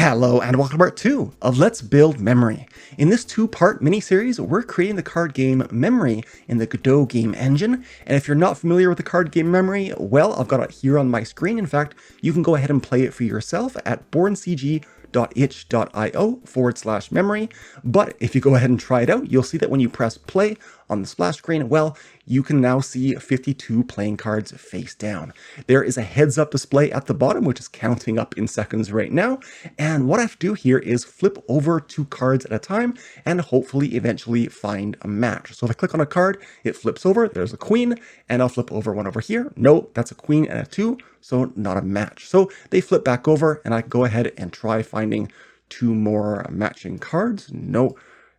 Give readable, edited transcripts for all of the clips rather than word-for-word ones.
Hello and welcome to part 2 of Let's Build Memory. In this two-part mini-series, we're creating the card game Memory in the Godot Game Engine. And if you're not familiar with the card game Memory, well, I've got it here on my screen. In fact, you can go ahead and play it for yourself at BornCG.itch.io/memory. But if you go ahead and try it out, you'll see that when you press play on the splash screen, well, you can now see 52 playing cards face down. There is a heads up display at the bottom, which is counting up in seconds right now. And what I have to do here is flip over 2 cards at a time and hopefully eventually find a match. So if I click on a card, it flips over, there's a queen, and I'll flip over one over here. No, that's a queen and a 2, so not a match. So they flip back over and I can go ahead and try finding 2 more matching cards. No.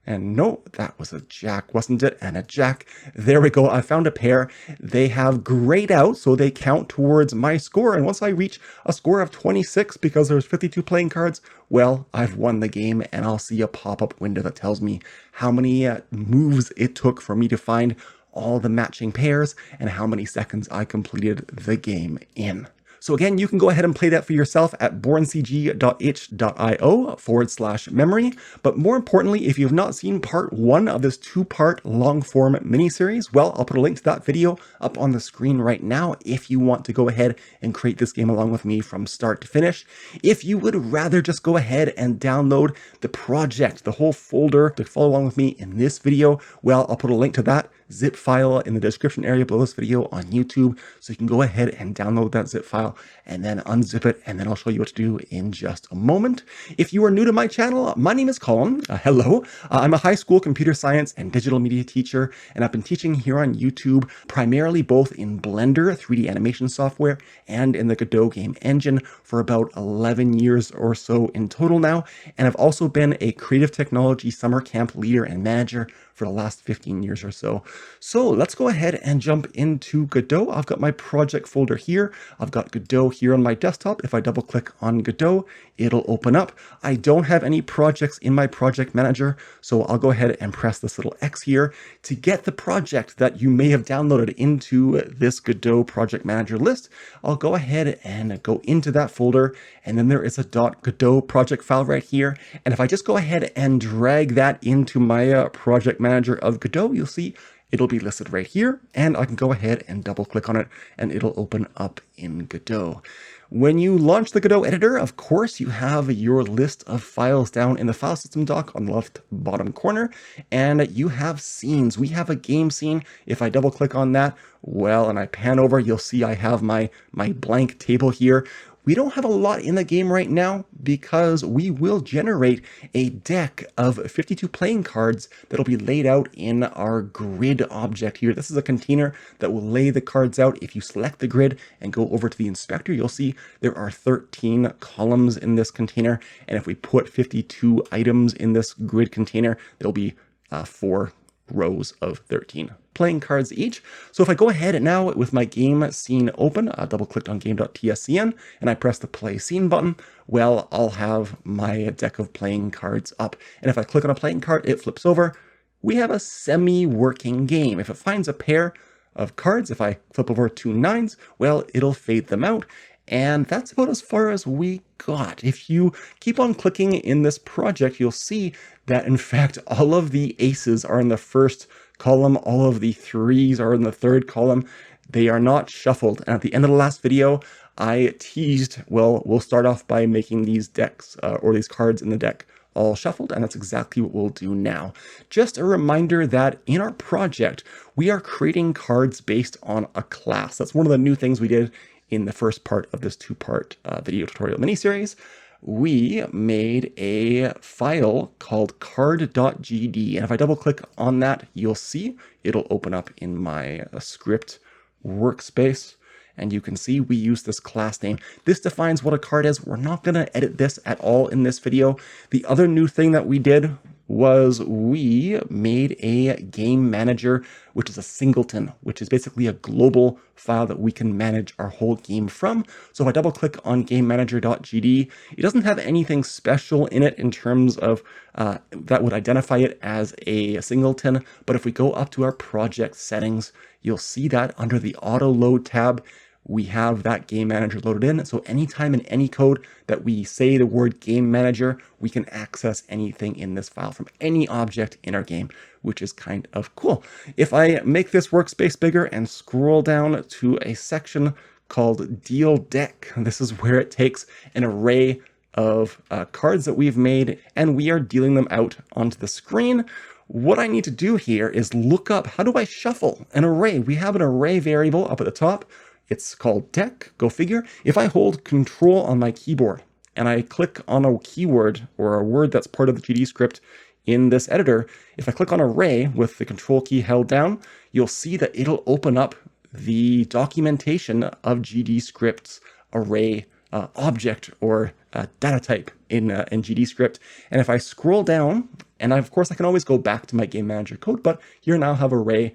And no, that was a jack, wasn't it? And a jack. There we go. I found a pair. They have grayed out, so they count towards my score. And once I reach a score of 26, because there's 52 playing cards, well, I've won the game, and I'll see a pop-up window that tells me how many moves it took for me to find all the matching pairs and how many seconds I completed the game in. So again, you can go ahead and play that for yourself at borncg.itch.io/memory. But more importantly, if you have not seen part 1 of this 2-part long-form mini-series, well, I'll put a link to that video up on the screen right now if you want to go ahead and create this game along with me from start to finish. If you would rather just go ahead and download the project, the whole folder to follow along with me in this video, well, I'll put a link to that zip file in the description area below this video on YouTube, so you can go ahead and download that zip file and then unzip it, and then I'll show you what to do in just a moment. If you are new to my channel, my name is Colin. Hello. I'm a high school computer science and digital media teacher, and I've been teaching here on YouTube primarily both in Blender 3D animation software and in the Godot Game Engine for about 11 years or so in total now, and I've also been a creative technology summer camp leader and manager for the last 15 years or so. So let's go ahead and jump into Godot. I've got my project folder here. I've got Godot here on my desktop. If I double click on Godot, it'll open up. I don't have any projects in my project manager, so I'll go ahead and press this little X here to get the project that you may have downloaded into this Godot project manager list. I'll go ahead and go into that folder, and then there is a .godot project file right here. And if I just go ahead and drag that into my project manager of Godot, you'll see it'll be listed right here, and I can go ahead and double click on it and it'll open up in Godot. When you launch the Godot editor, of course, you have your list of files down in the file system dock on the left bottom corner, and you have scenes. We have a game scene. If I double click on that, well, and I pan over, you'll see I have my blank table here. We don't have a lot in the game right now because we will generate a deck of 52 playing cards that'll be laid out in our grid object here. This is a container that will lay the cards out. If you select the grid and go over to the inspector, you'll see there are 13 columns in this container. And if we put 52 items in this grid container, there'll be 4 rows of 13 playing cards each. So if I go ahead now with my game scene open, I double clicked on game.tscn and I press the play scene button, well, I'll have my deck of playing cards up. And if I click on a playing card, it flips over. We have a semi-working game. If it finds a pair of cards, if I flip over 2 9s, well, it'll fade them out. And that's about as far as we got. If you keep on clicking in this project, you'll see that in fact, all of the aces are in the first column, all of the 3s are in the 3rd column. They are not shuffled. And at the end of the last video, I teased, well, we'll start off by making these decks or these cards in the deck all shuffled, and that's exactly what we'll do now. Just a reminder that in our project, we are creating cards based on a class. That's one of the new things we did in the first part of this 2-part video tutorial mini-series. We made a file called card.gd, and if I double click on that, you'll see it'll open up in my script workspace, and you can see we use this class name. This defines what a card is. We're not going to edit this at all in this video. The other new thing that we did was we made a game manager, which is a singleton, which is basically a global file that we can manage our whole game from. So if I double click on gamemanager.gd, it doesn't have anything special in it in terms of that would identify it as a singleton. But if we go up to our project settings, you'll see that under the auto load tab, we have that game manager loaded in. So anytime in any code that we say the word game manager, we can access anything in this file from any object in our game, which is kind of cool. If I make this workspace bigger and scroll down to a section called deal deck, this is where it takes an array of cards that we've made and we are dealing them out onto the screen. What I need to do here is look up, how do I shuffle an array? We have an array variable up at the top. It's called deck, go figure. If I hold Control on my keyboard and I click on a keyword or a word that's part of the GD script in this editor, if I click on array with the Control key held down, you'll see that it'll open up the documentation of GD script's array object or data type in GD script. And if I scroll down, and of course I can always go back to my game manager code, but here now have array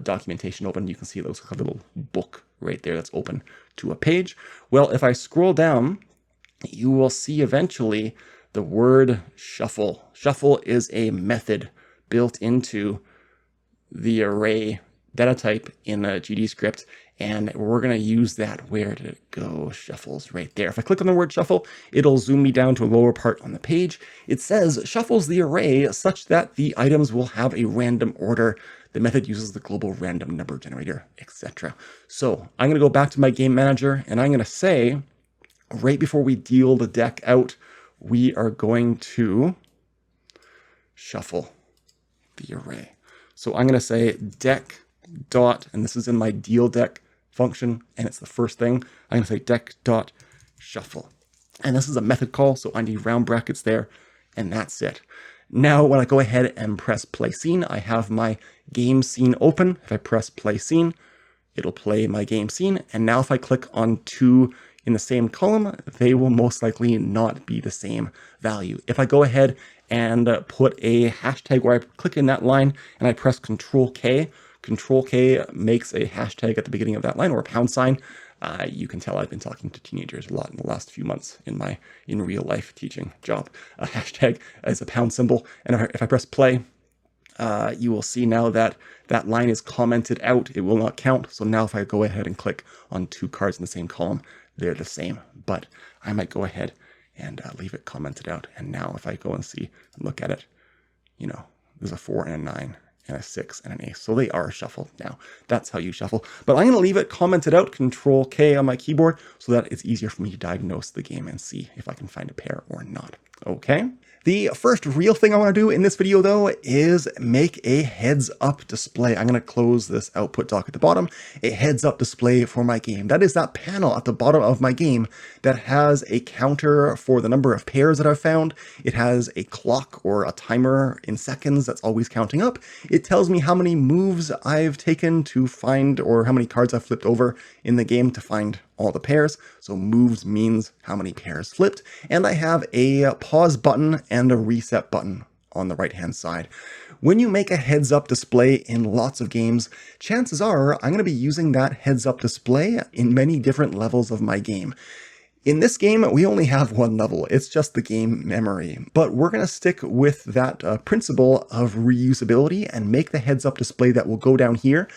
documentation open. You can see it looks like a little book right there that's open to a page. Well, if I scroll down, you will see eventually the word shuffle. Shuffle is a method built into the array data type in a GD script, and we're going to use that. Where did it go? Shuffles right there. If I click on the word shuffle, it'll zoom me down to a lower part on the page. It says shuffles the array such that the items will have a random order. The method uses the global random number generator, etc. So I'm going to go back to my game manager and I'm going to say, right before we deal the deck out, we are going to shuffle the array. So I'm going to say deck dot, and this is in my deal deck function, and it's the first thing. I'm going to say deck dot shuffle. And this is a method call, so I need round brackets there, and that's it. Now, when I go ahead and press play scene, I have my game scene open. If I press play scene, it'll play my game scene. And now if I click on two in the same column, they will most likely not be the same value. If I go ahead and put a hashtag where I click in that line and I press Control K makes a hashtag at the beginning of that line, or a pound sign. You can tell I've been talking to teenagers a lot in the last few months in my real life teaching job. A hashtag is a pound symbol. And if I press play, you will see now that that line is commented out. It will not count. So now if I go ahead and click on two cards in the same column, they're the same. But I might go ahead and leave it commented out. And now if I go and see and look at it, you know, there's a 4 and a 9. And a 6 and an ace. So they are shuffled now. That's how you shuffle. But I'm going to leave it commented out, Control K on my keyboard, so that it's easier for me to diagnose the game and see if I can find a pair or not. Okay. The first real thing I want to do in this video, though, is make a heads-up display. I'm going to close this output dock at the bottom, a heads-up display for my game. That is that panel at the bottom of my game that has a counter for the number of pairs that I've found. It has a clock or a timer in seconds that's always counting up. It tells me how many moves I've taken to find, or how many cards I've flipped over in the game to find all the pairs. So moves means how many pairs flipped. And I have a pause button and a reset button on the right hand side. When you make a heads up display in lots of games, chances are I'm going to be using that heads up display in many different levels of my game. In this game, we only have one level. It's just the game memory, but we're going to stick with that principle of reusability and make the heads up display that will go down here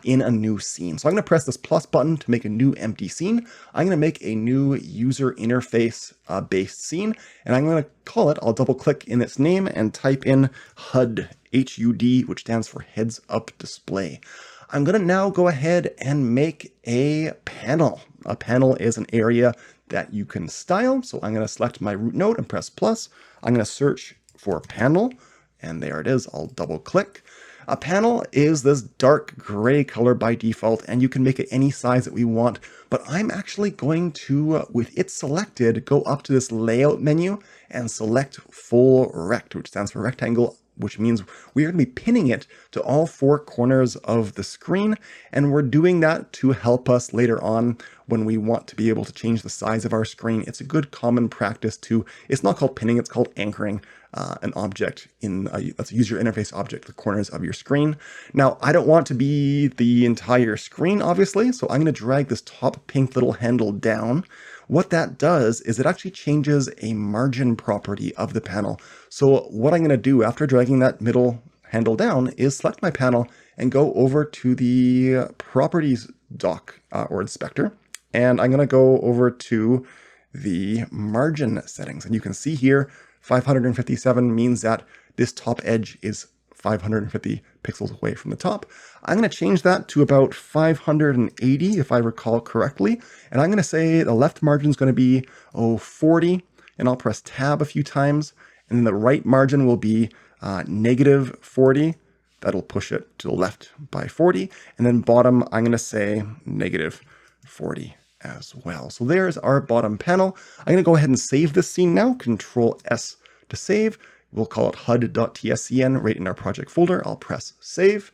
in a new scene. So I'm going to press this plus button to make a new empty scene. I'm going to make a new user interface based scene, and I'm going to call it, I'll double click in its name and type in HUD, HUD, which stands for heads up display. I'm going to now go ahead and make a panel. A panel is an area that you can style. So I'm going to select my root node and press plus. I'm going to search for panel, and there it is. I'll double click. A panel is this dark gray color by default, and you can make it any size that we want. But I'm actually going to, with it selected, go up to this layout menu and select full rect, which stands for rectangle, which means we are going to be pinning it to all four corners of the screen. And we're doing that to help us later on when we want to be able to change the size of our screen. It's a good common practice to, it's not called pinning, it's called anchoring an object in, let's use your interface object, the corners of your screen. Now, I don't want to be the entire screen, obviously, so I'm going to drag this top pink little handle down. What that does is it actually changes a margin property of the panel. So what I'm going to do after dragging that middle handle down is select my panel and go over to the properties dock or inspector. And I'm going to go over to the margin settings. And you can see here, 557 means that this top edge is 550 pixels away from the top. I'm going to change that to about 580 if I recall correctly. And I'm going to say the left margin is going to be 40, and I'll press tab a few times. And then the right margin will be negative 40. That'll push it to the left by 40. And then bottom, I'm going to say negative 40 as well. So there's our bottom panel. I'm going to go ahead and save this scene now. Control S to save. We'll call it HUD.tscn right in our project folder. I'll press save.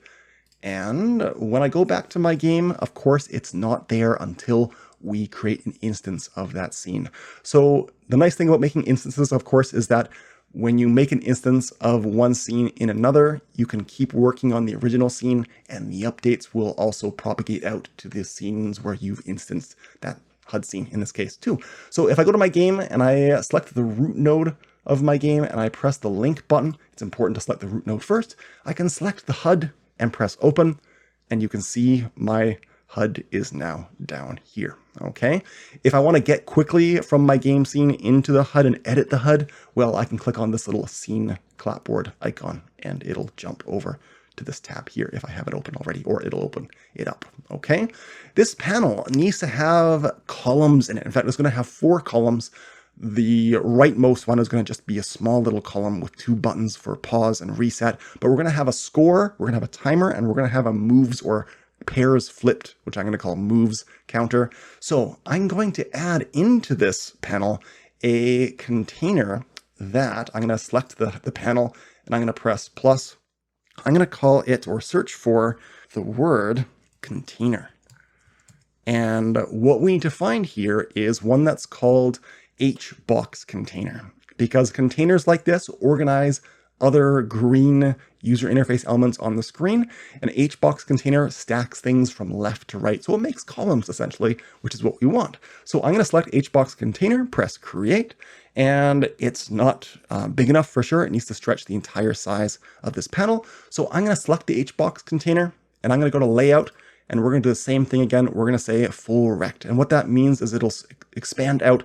And when I go back to my game, of course, it's not there until we create an instance of that scene. So the nice thing about making instances, of course, is that when you make an instance of one scene in another, you can keep working on the original scene, and the updates will also propagate out to the scenes where you've instanced that HUD scene in this case too. So if I go to my game and I select the root node of my game and I press the link button, it's important to select the root node first. I can select the HUD and press open, and you can see my HUD is now down here, okay? If I want to get quickly from my game scene into the HUD and edit the HUD, well, I can click on this little scene clapboard icon and it'll jump over to this tab here if I have it open already, or it'll open it up, okay? This panel needs to have columns in it. In fact, it's going to have 4 columns. The rightmost one is going to just be a small little column with 2 buttons for pause and reset, but we're going to have a score, we're going to have a timer, and we're going to have a moves or pairs flipped, which I'm going to call moves counter. So I'm going to add into this panel a container that I'm going to select the panel, and I'm going to press plus. I'm going to call it or search for the word container. And what we need to find here is one that's called HBoxContainer, because containers like this organize other green user interface elements on the screen. An HBoxContainer stacks things from left to right. So it makes columns essentially, which is what we want. So I'm going to select HBoxContainer, press create, and it's not big enough for sure. It needs to stretch the entire size of this panel. So I'm going to select the HBoxContainer, and I'm going to go to layout, and we're going to do the same thing again. We're going to say full rect. And what that means is it'll expand out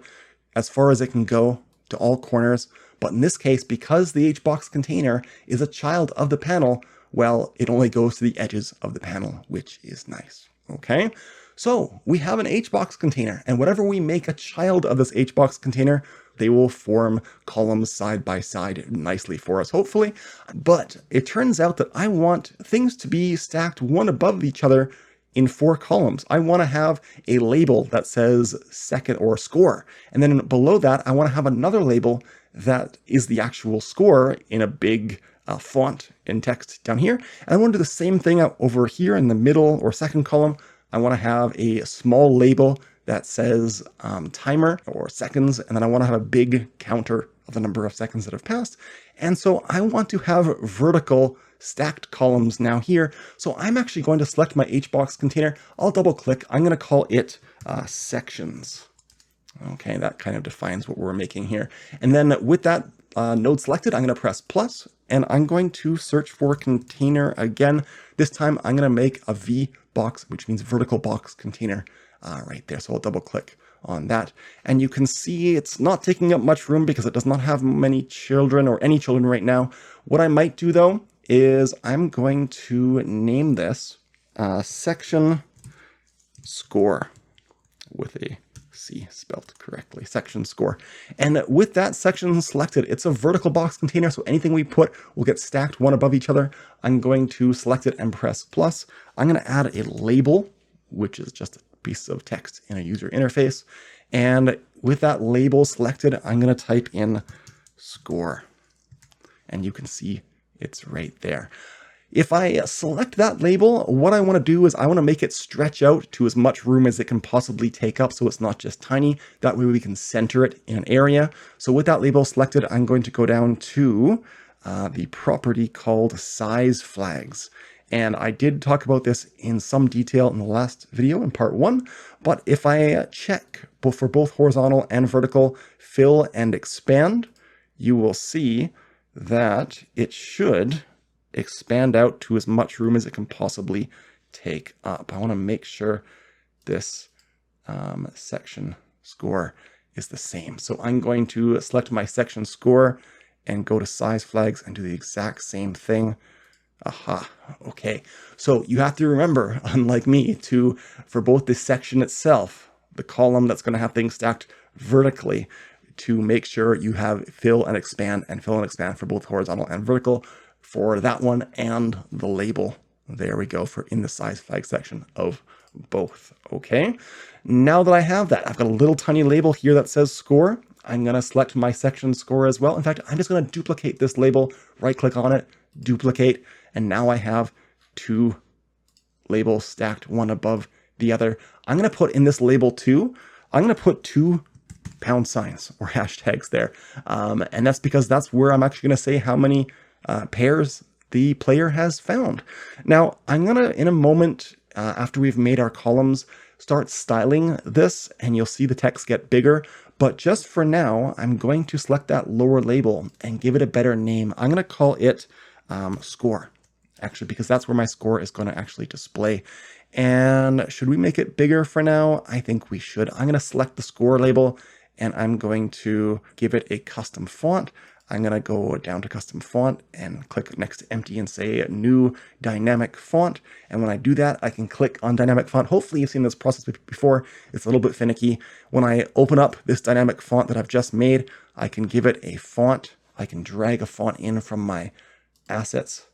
as far as it can go to all corners. But in this case, because the HBoxContainer is a child of the panel, well, it only goes to the edges of the panel, which is nice. Okay, so we have an HBoxContainer, and whatever we make a child of this HBoxContainer, they will form columns side by side nicely for us, hopefully. But it turns out that I want things to be stacked one above each other in 4 columns. I want to have a label that says second or score. And then below that, I want to have another label that is the actual score in a big font and text down here. And I want to do the same thing over here in the middle or second column. I want to have a small label that says timer or seconds. And then I want to have a big counter of the number of seconds that have passed. And so I want to have vertical stacked columns now here. So I'm actually going to select my HBoxContainer. I'll double click. I'm going to call it sections. Okay, that kind of defines what we're making here. And then with that node selected, I'm going to press plus, and I'm going to search for container again. This time I'm going to make a VBox, which means vertical box container right there. So I'll double click on that. And you can see it's not taking up much room because it does not have many children or any children right now. What I might do though is I'm going to name this section score with a C spelled correctly, section score. And with that section selected, it's a vertical box container, so anything we put will get stacked one above each other. I'm going to select it and press plus. I'm going to add a label, which is just a piece of text in a user interface. And with that label selected, I'm going to type in score. And you can see it's right there. If I select that label, what I want to do is I want to make it stretch out to as much room as it can possibly take up, so it's not just tiny. That way we can center it in an area. So with that label selected, I'm going to go down to the property called size flags. And I did talk about this in some detail in the last video in part 1, but if I check for both horizontal and vertical fill and expand, you will see that it should expand out to as much room as it can possibly take up. I want to make sure this section score is the same. So I'm going to select my section score and go to size flags and do the exact same thing. Aha, okay. So you have to remember, unlike me, for both the section itself, the column that's going to have things stacked vertically, to make sure you have fill and expand for both horizontal and vertical for that one, and the label. There we go, for in the size flag section of both. Okay, now that I have that, I've got a little tiny label here that says score. I'm going to select my section score as well. In fact, I'm just going to duplicate this label, right click on it, duplicate, and now I have two labels stacked one above the other. I'm going to put in this label too, I'm going to put 2 pound signs or hashtags there. And that's because that's where I'm actually going to say how many pairs the player has found. Now, I'm going to, in a moment, after we've made our columns, start styling this, and you'll see the text get bigger. But just for now, I'm going to select that lower label and give it a better name. I'm going to call it score, actually, because that's where my score is going to actually display. And should we make it bigger for now? I think we should. I'm going to select the score label, and I'm going to give it a custom font. I'm going to go down to custom font and click next to empty and say new dynamic font. And when I do that, I can click on dynamic font. Hopefully you've seen this process before. It's a little bit finicky. When I open up this dynamic font that I've just made, I can give it a font. I can drag a font in from my assets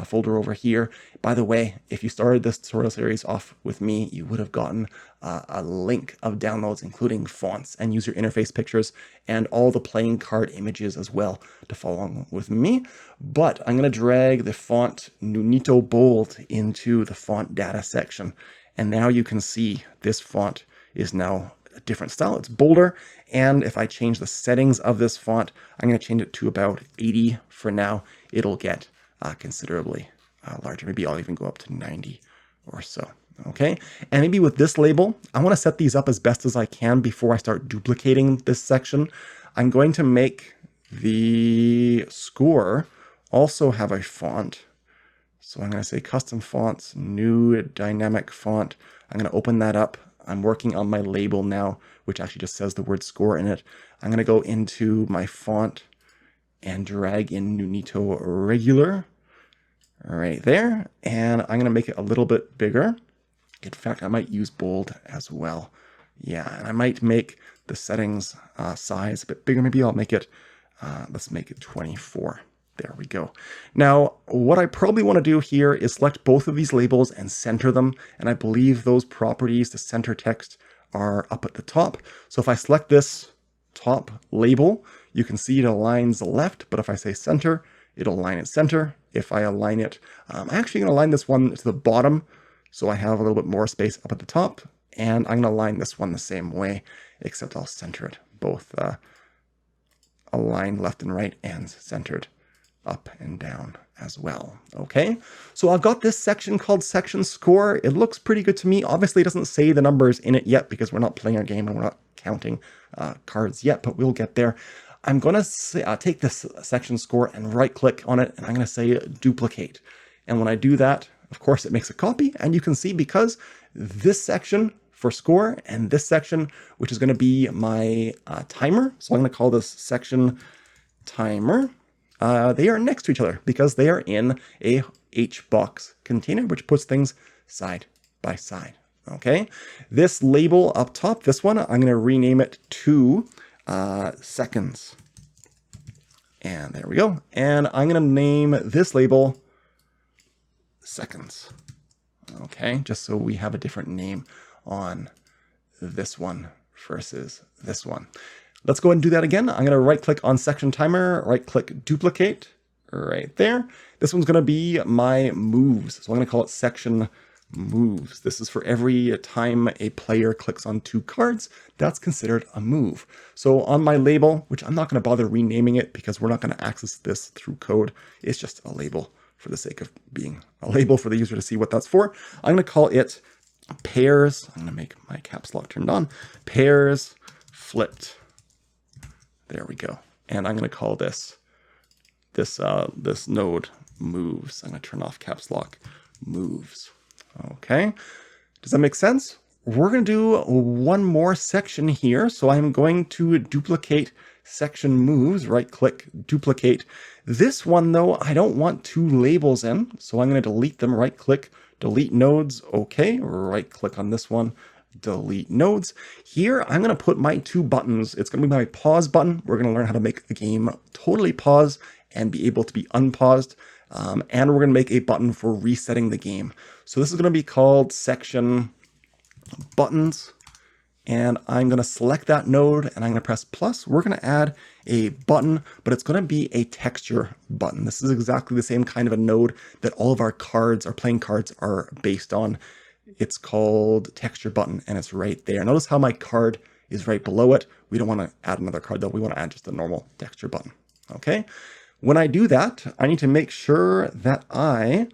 folder over here. By the way, if you started this tutorial series off with me, you would have gotten a link of downloads, including fonts and user interface pictures and all the playing card images as well to follow along with me. But I'm going to drag the font Nunito Bold into the font data section. And now you can see this font is now a different style. It's bolder. And if I change the settings of this font, I'm going to change it to about 80 for now. It'll get considerably larger. Maybe I'll even go up to 90 or so. Okay, and maybe with this label, I want to set these up as best as I can before I start duplicating this section. I'm going to make the score also have a font. So I'm going to say custom fonts, new dynamic font. I'm going to open that up. I'm working on my label now, which actually just says the word score in it. I'm going to go into my font and drag in Nunito regular right there. And I'm going to make it a little bit bigger. In fact, I might use bold as well. Yeah, and I might make the settings size a bit bigger. Maybe I'll make it, let's make it 24. There we go. Now, what I probably want to do here is select both of these labels and center them. And I believe those properties, the center text, are up at the top. So if I select this top label, you can see it aligns left, but if I say center, it'll align it center. If I align it, I'm actually going to align this one to the bottom, so I have a little bit more space up at the top, and I'm going to align this one the same way, except I'll center it both aligned left and right and centered up and down as well. Okay, so I've got this section called section score. It looks pretty good to me. Obviously, it doesn't say the numbers in it yet because we're not playing our game and we're not counting cards yet, but we'll get there. I'm going to take this section score and right click on it, and I'm going to say duplicate. And when I do that, of course, it makes a copy, and you can see because this section for score and this section, which is going to be my timer. So I'm going to call this section timer. They are next to each other because they are in a HBoxContainer, which puts things side by side. Okay, this label up top, this one, I'm going to rename it to seconds. And there we go. And I'm going to name this label seconds. Okay, just so we have a different name on this one versus this one. Let's go ahead and do that again. I'm going to right click on section timer, right click duplicate right there. This one's going to be my moves. So I'm going to call it section moves. This is for every time a player clicks on 2 cards, that's considered a move. So on my label, which I'm not going to bother renaming it because we're not going to access this through code, it's just a label for the sake of being a label for the user to see what that's for. I'm going to call it pairs. I'm going to make my caps lock turned on. Pairs flipped. There we go. And I'm going to call this node moves. I'm going to turn off caps lock moves. Okay, does that make sense? We're going to do one more section here. So I'm going to duplicate section moves, right click, duplicate. This one though, I don't want two labels in. So I'm going to delete them, right click, delete nodes. Okay, right click on this one, delete nodes. Here, I'm going to put my two buttons. It's going to be my pause button. We're going to learn how to make the game totally pause and be able to be unpaused. And we're going to make a button for resetting the game. So this is going to be called section buttons, and I'm going to select that node and I'm going to press plus. We're going to add a button, but it's going to be a texture button. This is exactly the same kind of a node that all of our cards, our playing cards, are based on. It's called texture button, and it's right there. Notice how my card is right below it. We don't want to add another card though. We want to add just a normal texture button. Okay. When I do that, I need to make sure that I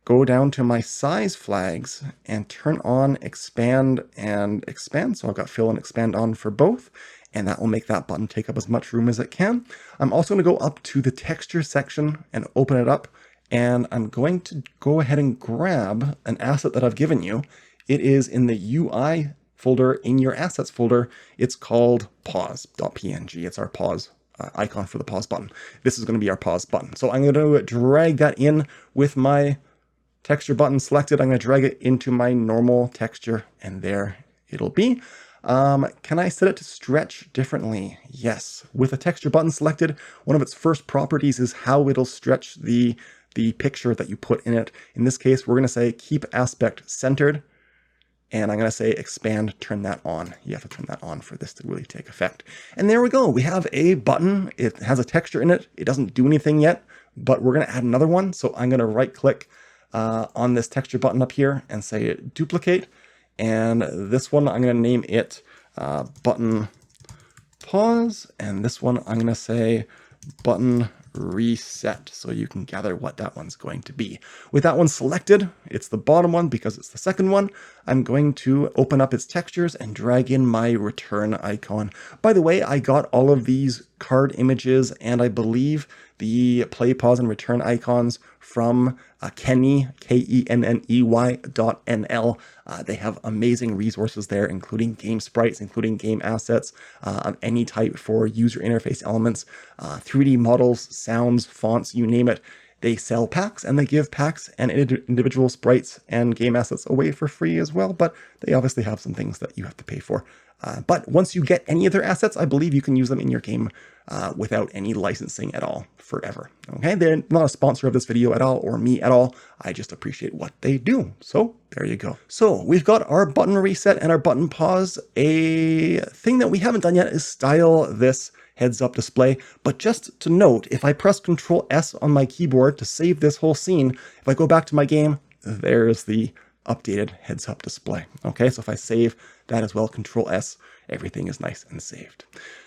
go down to my size flags and turn on expand and expand. So I've got fill and expand on for both, and that will make that button take up as much room as it can. I'm also going to go up to the texture section and open it up, and I'm going to go ahead and grab an asset that I've given you. It is in the UI folder in your assets folder. It's called pause.png. It's our pause icon for the pause button. This is going to be our pause button. So I'm going to drag that in with my texture button selected. I'm going to drag it into my normal texture, and there it'll be. Can I set it to stretch differently? Yes. With a texture button selected, one of its first properties is how it'll stretch the picture that you put in it. In this case, we're going to say keep aspect centered, and I'm going to say expand, turn that on. You have to turn that on for this to really take effect. And there we go. We have a button. It has a texture in it. It doesn't do anything yet, but we're going to add another one. So I'm going to right click on this texture button up here and say duplicate. And this one, I'm going to name it button pause. And this one, I'm going to say button reset, so you can gather what that one's going to be. With that one selected, it's the bottom one because it's the second one. I'm going to open up its textures and drag in my return icon. By the way, I got all of these card images and I believe the play, pause, and return icons from Kenney, KENNEY.NL. They have amazing resources there, including game sprites, including game assets of any type for user interface elements, 3D models, sounds, fonts, you name it. They sell packs, and they give packs and individual sprites and game assets away for free as well, but they obviously have some things that you have to pay for. But once you get any of their assets, I believe you can use them in your game without any licensing at all forever. Okay, they're not a sponsor of this video at all or me at all. I just appreciate what they do. So there you go. So we've got our button reset and our button pause. A thing that we haven't done yet is style this heads up display. But just to note, if I press Control S on my keyboard to save this whole scene, if I go back to my game, there's the updated heads up display. Okay, so if I save that as well, Control S, everything is nice and saved.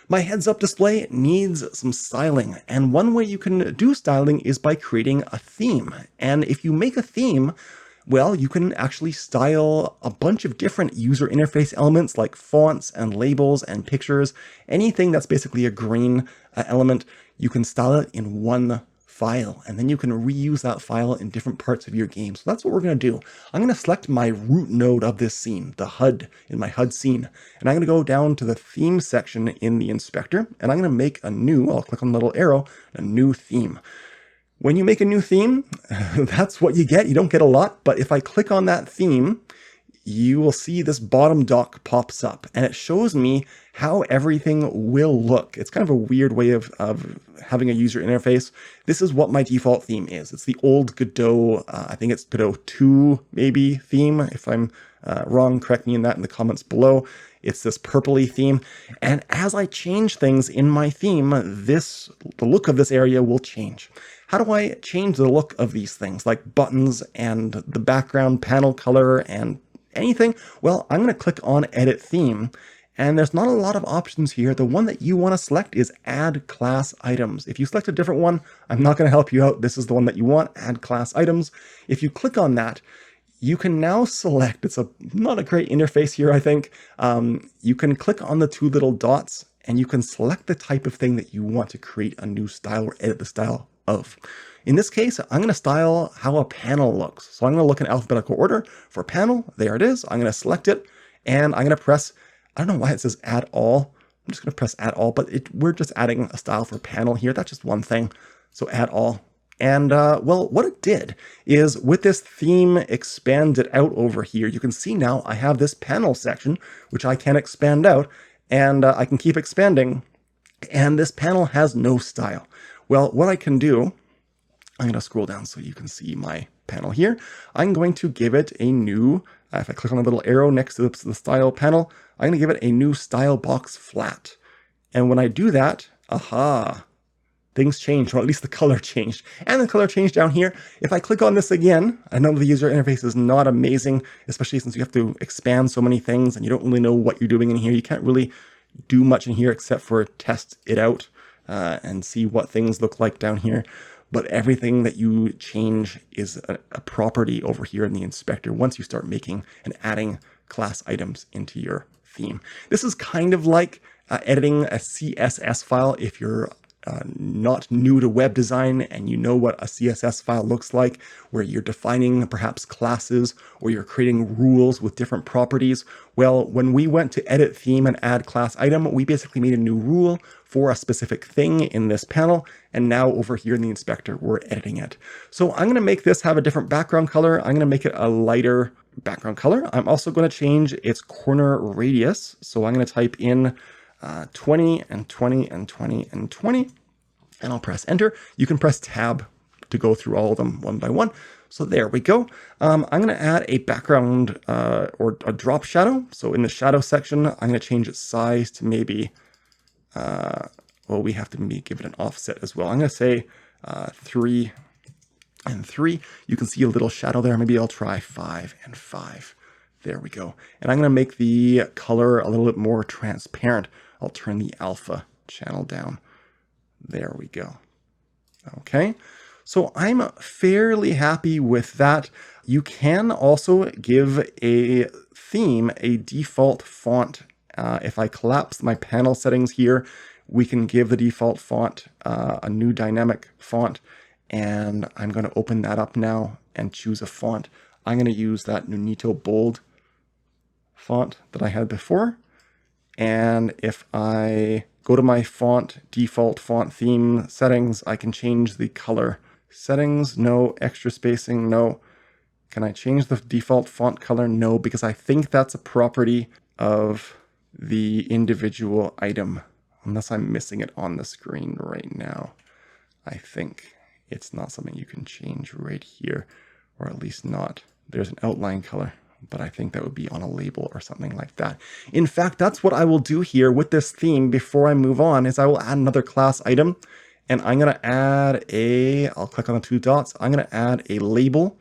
My heads up display needs some styling, and one way you can do styling is by creating a theme. And if you make a theme, well, you can actually style a bunch of different user interface elements like fonts and labels and pictures. Anything that's basically a green element, you can style it in one file, and then you can reuse that file in different parts of your game. So that's what we're going to do. I'm going to select my root node of this scene, the HUD, in my HUD scene, and I'm going to go down to the theme section in the inspector, and I'm going to make a new, I'll click on the little arrow, a new theme. When you make a new theme, that's what you get. You don't get a lot, but if I click on that theme, you will see this bottom dock pops up, and it shows me how everything will look. It's kind of a weird way of having a user interface. This is what my default theme is. It's the old Godot, I think it's Godot 2 maybe theme. If I'm wrong, correct me in that in the comments below. It's this purpley theme. And as I change things in my theme, the look of this area will change. How do I change the look of these things, like buttons and the background panel color and anything? Well, I'm going to click on Edit Theme, and there's not a lot of options here. The one that you want to select is Add Class Items. If you select a different one, I'm not going to help you out. This is the one that you want, Add Class Items. If you click on that, you can now select, it's not a great interface here, I think. You can click on the two little dots, and you can select the type of thing that you want to create a new style or edit the style of. In this case, I'm going to style how a panel looks. So I'm going to look in alphabetical order for panel. There it is. I'm going to select it and I'm going to press, I don't know why it says add all. I'm just going to press add all, but we're just adding a style for panel here. That's just one thing. So add all. And well, what it did is with this theme expanded out over here, you can see now I have this panel section, which I can expand out, and I can keep expanding, and this panel has no style. Well, what I can do, I'm going to scroll down so you can see my panel here. I'm going to give it a new, if I click on the little arrow next to the style panel, I'm going to give it a new style box flat. And when I do that, aha, things changed, or at least the color changed. And the color changed down here. If I click on this again, I know the user interface is not amazing, especially since you have to expand so many things and you don't really know what you're doing in here. You can't really do much in here except for test it out and see what things look like down here. But everything that you change is a property over here in the inspector once you start making and adding class items into your theme. This is kind of like editing a CSS file if you're not new to web design and you know what a CSS file looks like, where you're defining perhaps classes or you're creating rules with different properties. Well, when we went to edit theme and add class item, we basically made a new rule for a specific thing in this panel. And now over here in the inspector, we're editing it. So I'm going to make this have a different background color. I'm going to make it a lighter background color. I'm also going to change its corner radius. So I'm going to type in 20 and 20 and 20 and 20, and I'll press enter. You can press tab to go through all of them one by one. So there we go. I'm going to add a background or a drop shadow. So in the shadow section, I'm going to change its size to maybe, well, we have to give it an offset as well. I'm going to say 3 and 3. You can see a little shadow there. Maybe I'll try 5 and 5. There we go. And I'm going to make the color a little bit more transparent. I'll turn the alpha channel down. There we go. Okay. So I'm fairly happy with that. You can also give a theme a default font. If I collapse my panel settings here, we can give the default font a new dynamic font. And I'm going to open that up now and choose a font. I'm going to use that Nunito Bold font that I had before. And if I go to my font, default font theme settings, I can change the color. Settings, no. Extra spacing, no. Can I change the default font color? No, because I think that's a property of the individual item, unless I'm missing it on the screen right now. I think it's not something you can change right here, or at least not. There's an outline color, but I think that would be on a label or something like that. In fact, that's what I will do here with this theme before I move on, is I will add another class item, and I'm going to add I'll click on the 2 dots. I'm going to add a label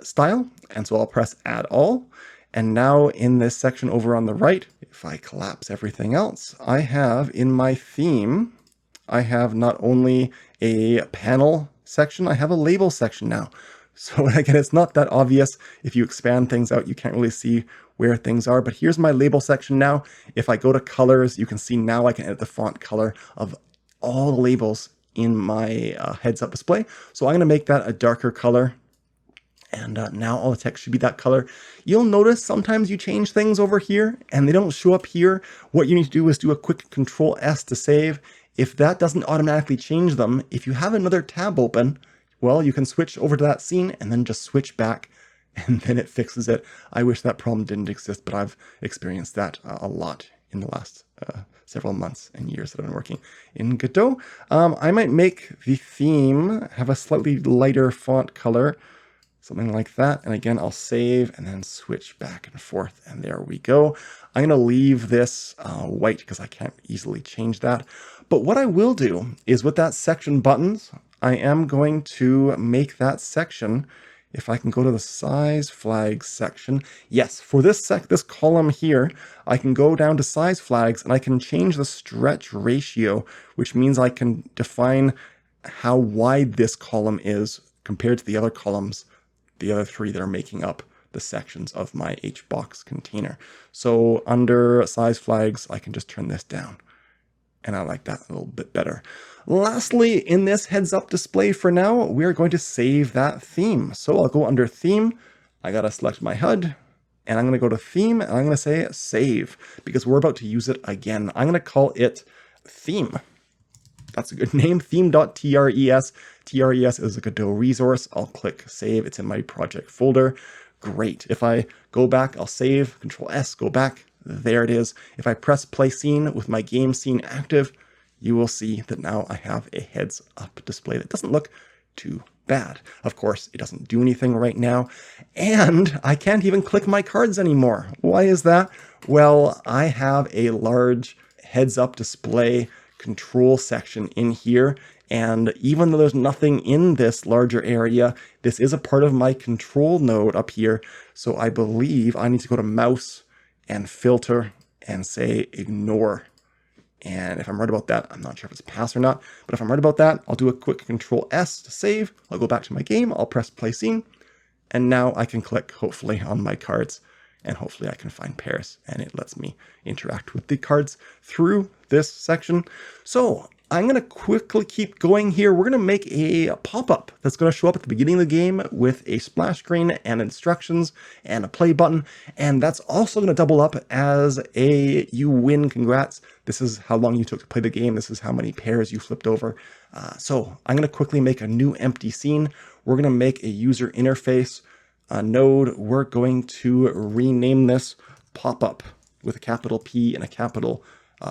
style, and so I'll press add all. And now in this section over on the right, if I collapse everything else, I have in my theme, I have not only a panel section, I have a label section now. So again, it's not that obvious. If you expand things out, you can't really see where things are. But here's my label section now. If I go to colors, you can see now I can edit the font color of all the labels in my heads-up display. So I'm going to make that a darker color. And now all the text should be that color. You'll notice sometimes you change things over here and they don't show up here. What you need to do is do a quick Control S to save. If that doesn't automatically change them, if you have another tab open, well, you can switch over to that scene and then just switch back and then it fixes it. I wish that problem didn't exist, but I've experienced that a lot in the last several months and years that I've been working in Godot. I might make the theme have a slightly lighter font color, something like that. And again, I'll save and then switch back and forth. And there we go. I'm going to leave this white because I can't easily change that. But what I will do is with that section buttons, I am going to make that section, if I can go to the size flags section. Yes, for this column here, I can go down to size flags and I can change the stretch ratio, which means I can define how wide this column is compared to the other columns, the other 3 that are making up the sections of my HBoxContainer. So under size flags, I can just turn this down. And I like that a little bit better. Lastly, in this heads up display for now, we're going to save that theme. So I'll go under theme. I got to select my HUD and I'm going to go to theme and I'm going to say save because we're about to use it again. I'm going to call it theme. That's a good name, theme.tres. TRES is a Godot resource. I'll click save. It's in my project folder. Great. If I go back, I'll save, Control S, go back. There it is. If I press play scene with my game scene active, you will see that now I have a heads up display that doesn't look too bad. Of course, it doesn't do anything right now, and I can't even click my cards anymore. Why is that? Well, I have a large heads up display control section in here, and even though there's nothing in this larger area, this is a part of my control node up here, so I believe I need to go to mouse and filter and say ignore. And if I'm right about that, I'm not sure if it's pass or not, but if I'm right about that, I'll do a quick Control S to save. I'll go back to my game, I'll press play scene, and now I can click hopefully on my cards, and hopefully I can find pairs, and it lets me interact with the cards through this section. So I'm going to quickly keep going here. We're going to make a pop-up that's going to show up at the beginning of the game with a splash screen and instructions and a play button. And that's also going to double up as a you win, congrats. This is how long you took to play the game. This is how many pairs you flipped over. So I'm going to quickly make a new empty scene. We're going to make a user interface node. We're going to rename this pop-up with a capital P and a capital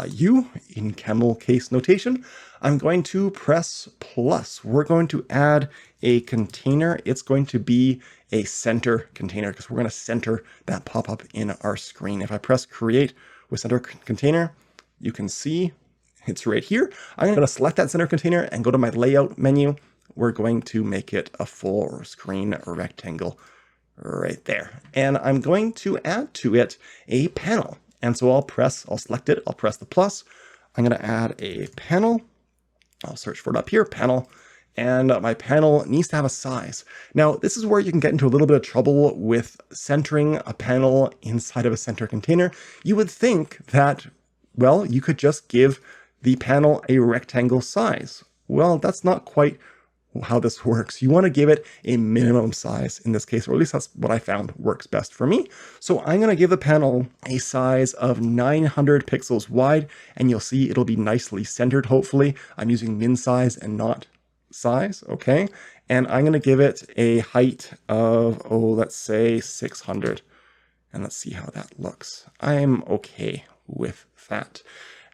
U in camel case notation. I'm going to press plus. We're going to add a container. It's going to be a center container because we're going to center that pop-up in our screen. If I press create with center container, you can see it's right here. I'm going to select that center container and go to my layout menu. We're going to make it a full screen rectangle right there. And I'm going to add to it a panel. And so I'll select it, I'll press the plus. I'm going to add a panel. I'll search for it up here, panel. And my panel needs to have a size. Now, this is where you can get into a little bit of trouble with centering a panel inside of a center container. You would think that, well, you could just give the panel a rectangle size. Well, that's not quite how this works. You want to give it a minimum size in this case, or at least that's what I found works best for me. So I'm going to give the panel a size of 900 pixels wide, and you'll see it'll be nicely centered, hopefully. I'm using min size and not size, okay? And I'm going to give it a height of, let's say 600. And let's see how that looks. I'm okay with that.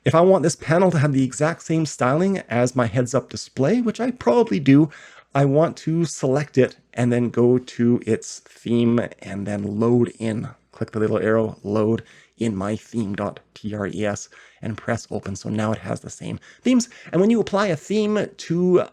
If I want this panel to have the exact same styling as my heads-up display, which I probably do, I want to select it and then go to its theme and then load in. Click the little arrow, load in my theme.tres and press open. So now it has the same themes. And when you apply a theme to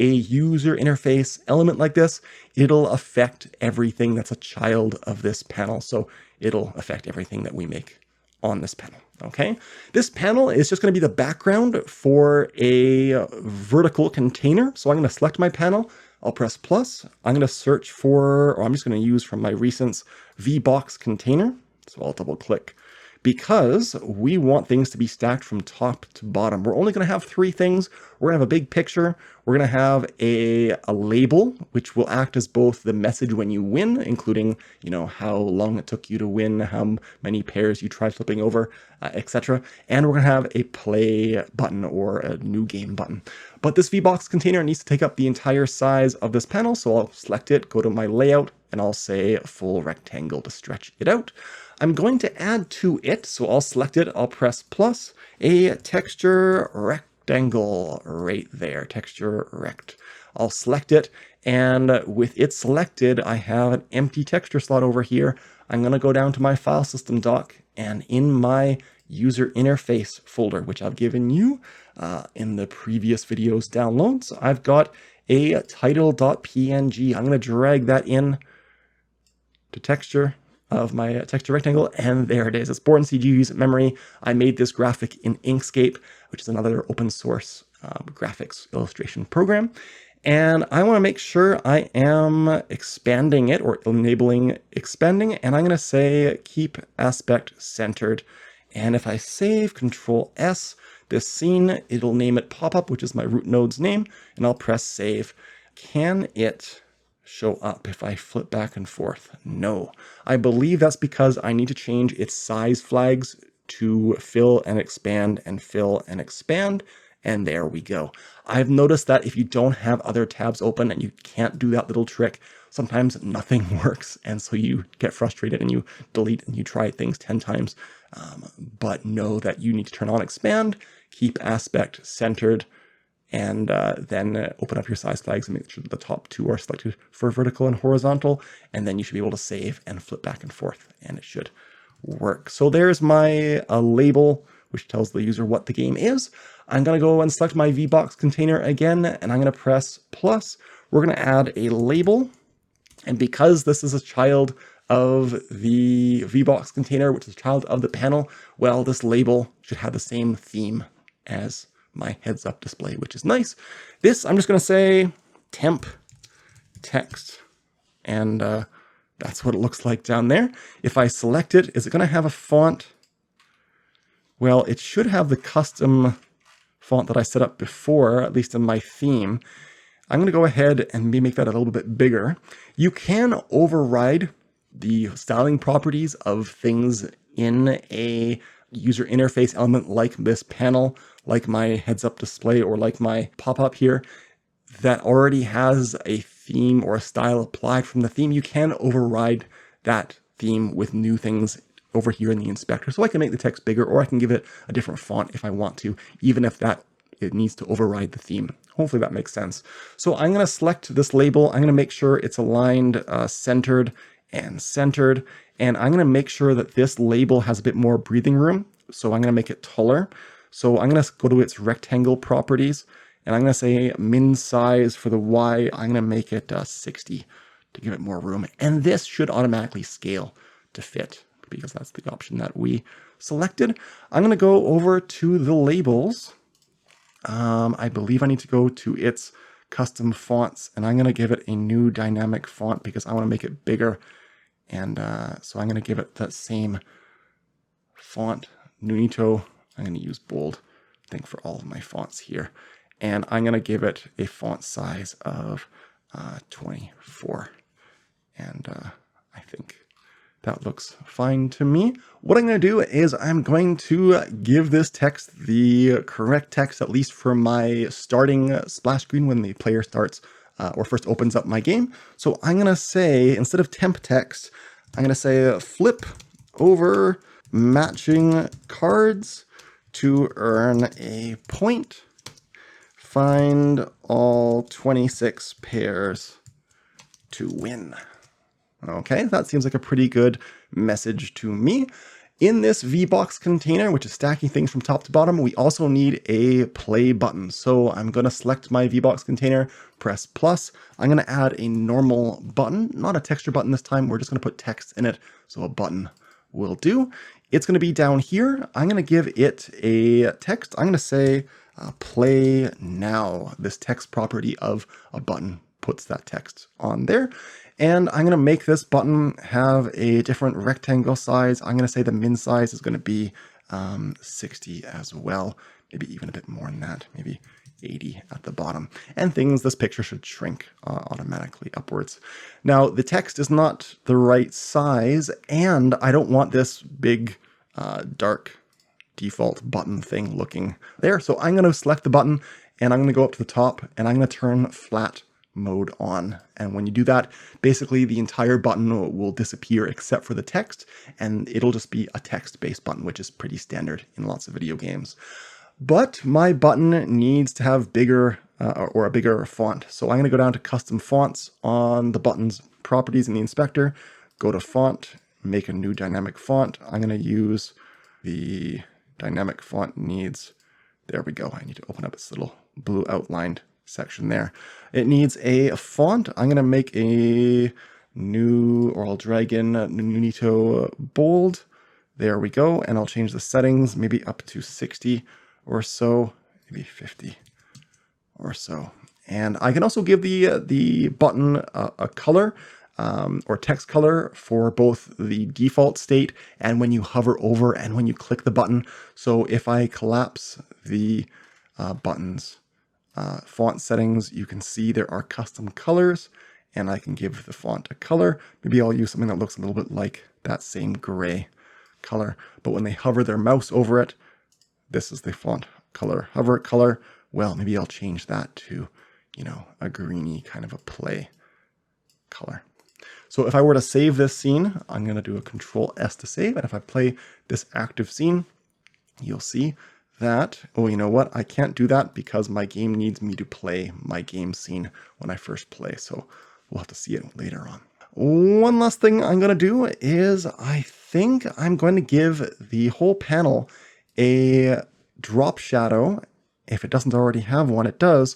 a user interface element like this, it'll affect everything that's a child of this panel. So it'll affect everything that we make on this panel. Okay, this panel is just going to be the background for a vertical container. So I'm going to select my panel. I'll press plus. I'm going to search for, or I'm just going to use from my recents VBoxContainer. So I'll double click because we want things to be stacked from top to bottom. We're only going to have three things. We're going to have a big picture. We're going to have a label, which will act as both the message when you win, including, how long it took you to win, how many pairs you tried flipping over, etc. And we're going to have a play button or a new game button. But this VBoxContainer needs to take up the entire size of this panel. So I'll select it, go to my layout, and I'll say full rectangle to stretch it out. I'm going to add to it, so I'll select it, I'll press plus, a texture rectangle right there, texture rect. I'll select it, and with it selected, I have an empty texture slot over here. I'm going to go down to my file system doc, and in my user interface folder, which I've given you in the previous videos downloads, I've got a title.png. I'm going to drag that in to texture of my texture rectangle, and there it is. It's BornCG use memory. I made this graphic in Inkscape, which is another open source graphics illustration program. And I want to make sure I am expanding it or enabling expanding, and I'm going to say keep aspect centered. And if I save, Control S, this scene. It'll name it popUp, which is my root node's name, and I'll press save. Can it show up if I flip back and forth? No. I believe that's because I need to change its size flags to fill and expand and fill and expand. And there we go. I've noticed that if you don't have other tabs open and you can't do that little trick, sometimes nothing works. And so you get frustrated and you delete and you try things 10 times. But know that you need to turn on expand, keep aspect centered, and then open up your size flags and make sure that the top two are selected for vertical and horizontal. And then you should be able to save and flip back and forth, and it should work. So there's my label, which tells the user what the game is. I'm going to go and select my VBoxContainer again, and I'm going to press plus. We're going to add a label. And because this is a child of the VBoxContainer, which is a child of the panel, well, this label should have the same theme as my heads-up display, which is nice. This, I'm just going to say temp text, and that's what it looks like down there. If I select it, is it going to have a font? Well, it should have the custom font that I set up before, at least in my theme. I'm going to go ahead and make that a little bit bigger. You can override the styling properties of things in a user interface element like this panel, like my heads-up display, or like my pop-up here, that already has a theme or a style applied from the theme. You can override that theme with new things over here in the inspector. So I can make the text bigger, or I can give it a different font if I want to, even if it needs to override the theme. Hopefully that makes sense. So I'm going to select this label. I'm going to make sure it's aligned, centered, and centered. And I'm going to make sure that this label has a bit more breathing room. So I'm going to make it taller. So I'm going to go to its rectangle properties, and I'm going to say min size for the Y. I'm going to make it 60 to give it more room. And this should automatically scale to fit, because that's the option that we selected. I'm going to go over to the labels. I believe I need to go to its custom fonts, and I'm going to give it a new dynamic font because I want to make it bigger. And so I'm going to give it that same font, Nunito. I'm going to use bold, I think, for all of my fonts here. And I'm going to give it a font size of 24. And I think that looks fine to me. What I'm going to do is I'm going to give this text the correct text, at least for my starting splash screen when the player starts or first opens up my game. So I'm going to say, instead of temp text, I'm going to say flip over matching cards to earn a point. Find all 26 pairs to win. Okay, that seems like a pretty good message to me. In this VBoxContainer, which is stacking things from top to bottom, we also need a play button. So I'm going to select my VBoxContainer, press plus. I'm going to add a normal button, not a texture button this time. We're just going to put text in it, so a button will do. It's going to be down here. I'm going to give it a text. I'm going to say play now. This text property of a button puts that text on there. And I'm going to make this button have a different rectangle size. I'm going to say the min size is going to be 60 as well. Maybe even a bit more than that, maybe 80 at the bottom. And this picture should shrink automatically upwards. Now, the text is not the right size, and I don't want this big, dark default button thing looking there. So I'm going to select the button, and I'm going to go up to the top, and I'm going to turn flat mode on. And when you do that, basically the entire button will disappear except for the text, and it'll just be a text-based button, which is pretty standard in lots of video games. But my button needs to have bigger or a bigger font. So I'm going to go down to custom fonts on the button's properties in the inspector, go to font, make a new dynamic font. I'm going to use the dynamic font needs, there we go. I need to open up this little blue outlined section there. It needs a font. I'm going to make a new, or I'll drag in Nunito bold. There we go. And I'll change the settings, maybe up to 60 or so, maybe 50 or so. And I can also give the button a color. or text color for both the default state and when you hover over and when you click the button. So if I collapse the buttons font settings, you can see there are custom colors, and I can give the font a color. Maybe I'll use something that looks a little bit like that same gray color, but when they hover their mouse over it, this is the font color, hover color. Well, maybe I'll change that to, you know, a greeny kind of a play color. So if I were to save this scene, I'm going to do a Control S to save. And if I play this active scene, you'll see that, oh, you know what? I can't do that because my game needs me to play my game scene when I first play. So we'll have to see it later on. One last thing I'm going to do is I think I'm going to give the whole panel a drop shadow. If it doesn't already have one, it does.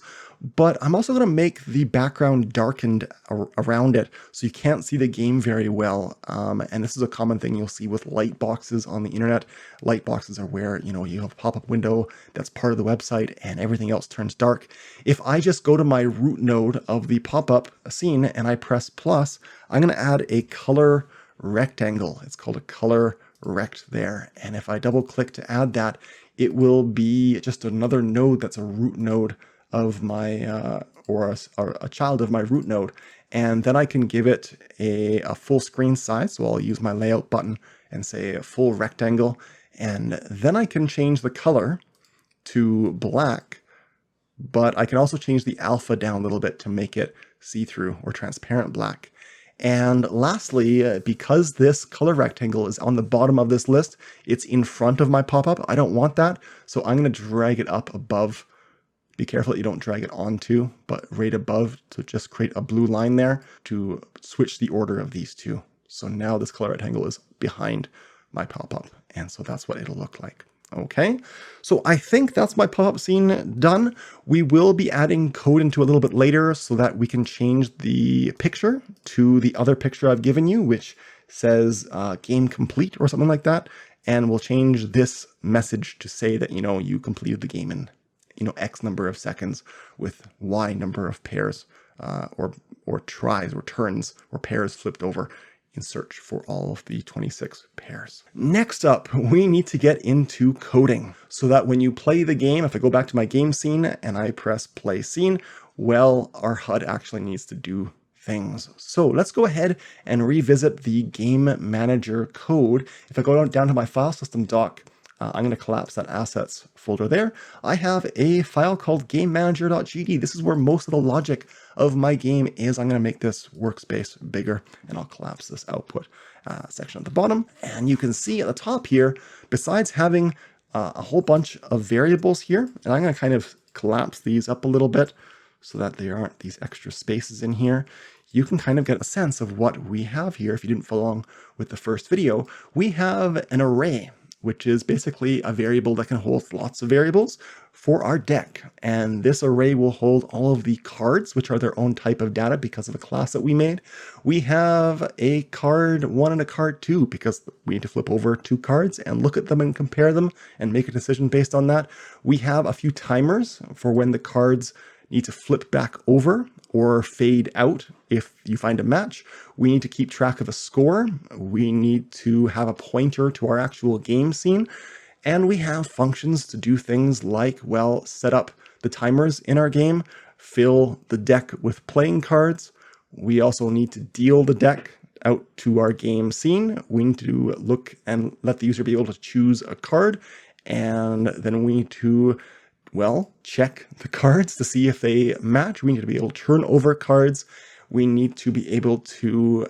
But I'm also going to make the background darkened around it so you can't see the game very well. And this is a common thing you'll see with light boxes on the internet. Light boxes are where, you know, you have a pop-up window that's part of the website and everything else turns dark. If I just go to my root node of the pop-up scene and I press plus, I'm going to add a color rectangle. It's called a color rect there. And if I double click to add that, it will be just another node that's a root node of my, or a child of my root node. And then I can give it a full screen size. So I'll use my layout button and say a full rectangle. And then I can change the color to black, but I can also change the alpha down a little bit to make it see-through or transparent black. And lastly, because this color rectangle is on the bottom of this list, it's in front of my pop-up. I don't want that. So I'm going to drag it up above. Be careful that you don't drag it onto, but right above to just create a blue line there to switch the order of these two. So now this color rectangle is behind my pop-up. And so that's what it'll look like. Okay, so I think that's my pop-up scene done. We will be adding code into a little bit later so that we can change the picture to the other picture I've given you, which says game complete or something like that. And we'll change this message to say that, you know, you completed the game in, you know, X number of seconds with Y number of pairs or tries or turns or pairs flipped over in search for all of the 26 pairs. Next up, we need to get into coding so that when you play the game, if I go back to my game scene and I press play scene, well, our HUD actually needs to do things. So let's go ahead and revisit the game manager code. If I go down to my file system doc, I'm going to collapse that assets folder there. I have a file called gamemanager.gd. This is where most of the logic of my game is. I'm going to make this workspace bigger, and I'll collapse this output section at the bottom. And you can see at the top here, besides having a whole bunch of variables here, and I'm going to kind of collapse these up a little bit so that there aren't these extra spaces in here. You can kind of get a sense of what we have here. If you didn't follow along with the first video, we have an array, which is basically a variable that can hold lots of variables for our deck. And this array will hold all of the cards, which are their own type of data because of the class that we made. We have a card 1 and a card 2 because we need to flip over 2 cards and look at them and compare them and make a decision based on that. We have a few timers for when the cards need to flip back over or fade out if you find a match. We need to keep track of a score. We need to have a pointer to our actual game scene. And we have functions to do things like, well, set up the timers in our game, fill the deck with playing cards. We also need to deal the deck out to our game scene. We need to look and let the user be able to choose a card. And then we need to, well, check the cards to see if they match. We need to be able to turn over cards. We need to be able to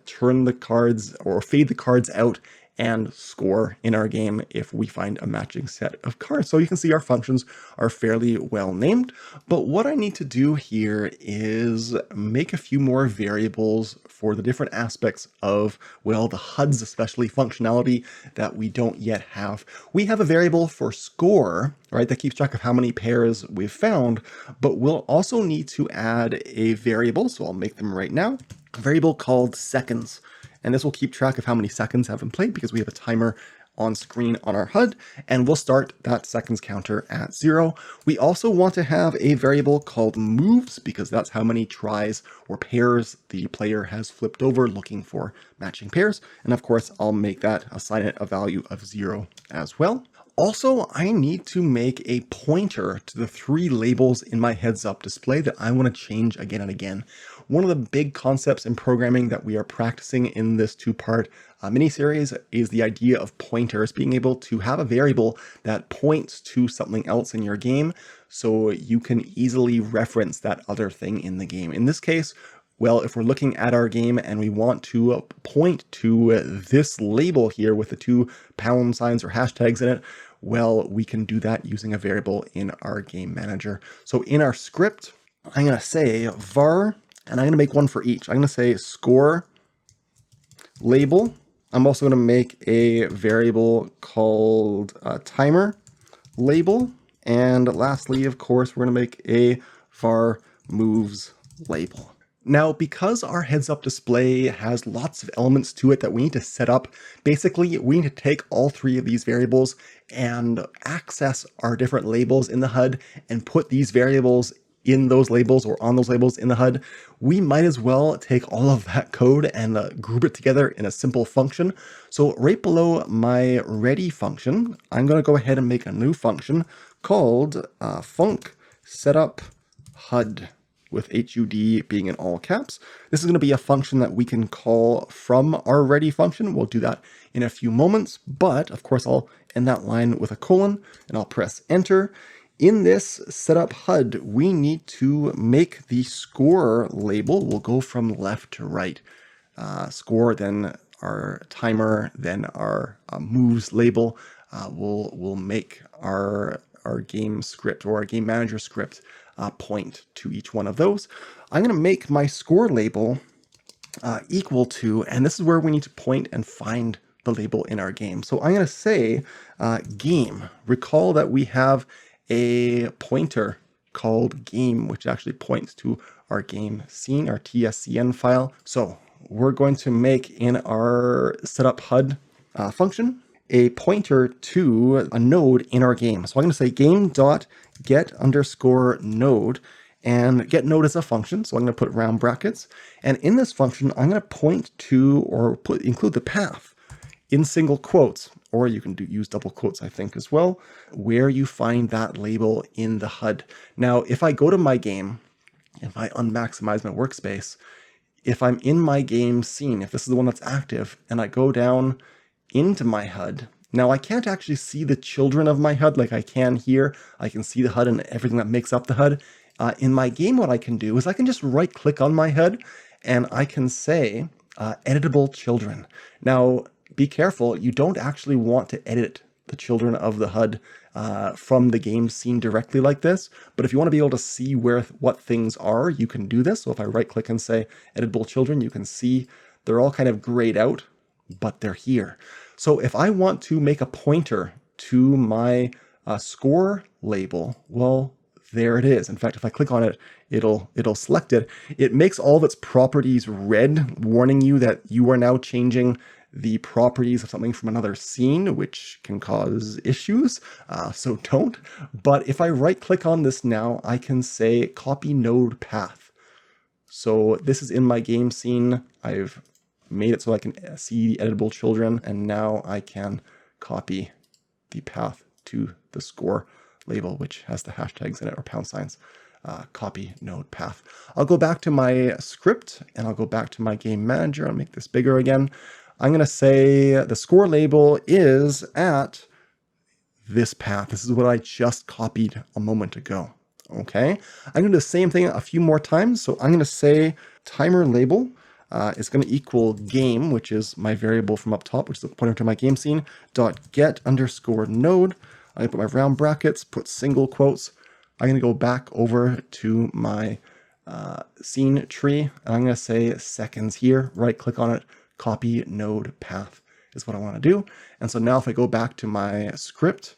turn the cards or fade the cards out and score in our game if we find a matching set of cards. So you can see our functions are fairly well named, but what I need to do here is make a few more variables for the different aspects of, well, the HUDs, especially functionality that we don't yet have. We have a variable for score, right, that keeps track of how many pairs we've found, but we'll also need to add a variable, so I'll make them right now, a variable called seconds. And this will keep track of how many seconds have been played because we have a timer on screen on our HUD, and we'll start that seconds counter at 0. We also want to have a variable called moves, because that's how many tries or pairs the player has flipped over looking for matching pairs. And of course, I'll make that, assign it a value of 0 as well. Also, I need to make a pointer to the 3 labels in my heads-up display that I want to change again and again. One of the big concepts in programming that we are practicing in this 2-part mini-series is the idea of pointers, being able to have a variable that points to something else in your game so you can easily reference that other thing in the game. In this case, well, if we're looking at our game and we want to point to this label here with the 2 pound signs or hashtags in it, well, we can do that using a variable in our game manager. So in our script, I'm going to say var, and I'm going to make one for each. I'm going to say score label. I'm also going to make a variable called timer label. And lastly, of course, we're going to make a var moves label. Now, because our heads-up display has lots of elements to it that we need to set up, basically we need to take all 3 of these variables and access our different labels in the HUD and put these variables in those labels or on those labels in the HUD. We might as well take all of that code and group it together in a simple function. So right below my ready function, I'm going to go ahead and make a new function called func setup HUD, with HUD being in all caps. This is going to be a function that we can call from our ready function. We'll do that in a few moments, but of course I'll end that line with a colon and I'll press enter. In this setup HUD, we need to make the score label. We'll go from left to right. Score, then our timer, then our moves label. We'll make our game script or our game manager script point to each one of those. I'm going to make my score label equal to, and this is where we need to point and find the label in our game. So I'm going to say game. Recall that we have a pointer called game, which actually points to our game scene, our tscn file. So we're going to make in our setup HUD function a pointer to a node in our game. So I'm going to say game.get_node, and get node is a function. So I'm going to put round brackets. And in this function, I'm going to point to or include the path in single quotes, or you can use double quotes, I think, as well, where you find that label in the HUD. Now, if I go to my game, if I unmaximize my workspace, if I'm in my game scene, if this is the one that's active, and I go down into my HUD. Now I can't actually see the children of my HUD like I can here. I can see the HUD and everything that makes up the HUD. In my game, what I can do is I can just right click on my HUD and I can say editable children. Now be careful, you don't actually want to edit the children of the HUD from the game scene directly like this. But if you want to be able to see what things are, you can do this. So if I right click and say editable children, you can see they're all kind of grayed out, but they're here. So if I want to make a pointer to my score label, well, there it is. In fact, if I click on it, it'll select it. It makes all of its properties red, warning you that you are now changing the properties of something from another scene, which can cause issues. So don't. But if I right click on this now, I can say copy node path. So this is in my game scene. I've made it so I can see the editable children, and now I can copy the path to the score label, which has the hashtags in it or pound signs. Copy node path. I'll go back to my script and I'll go back to my game manager. I'll make this bigger again. I'm going to say the score label is at this path. This is what I just copied a moment ago. Okay. I'm going to do the same thing a few more times. So I'm going to say timer label is going to equal game, which is my variable from up top, which is a pointer to my game scene, .get_node. I'm going to put my round brackets, put single quotes. I'm going to go back over to my scene tree, and I'm going to say seconds here, right click on it, copy node path is what I want to do. And so now if I go back to my script,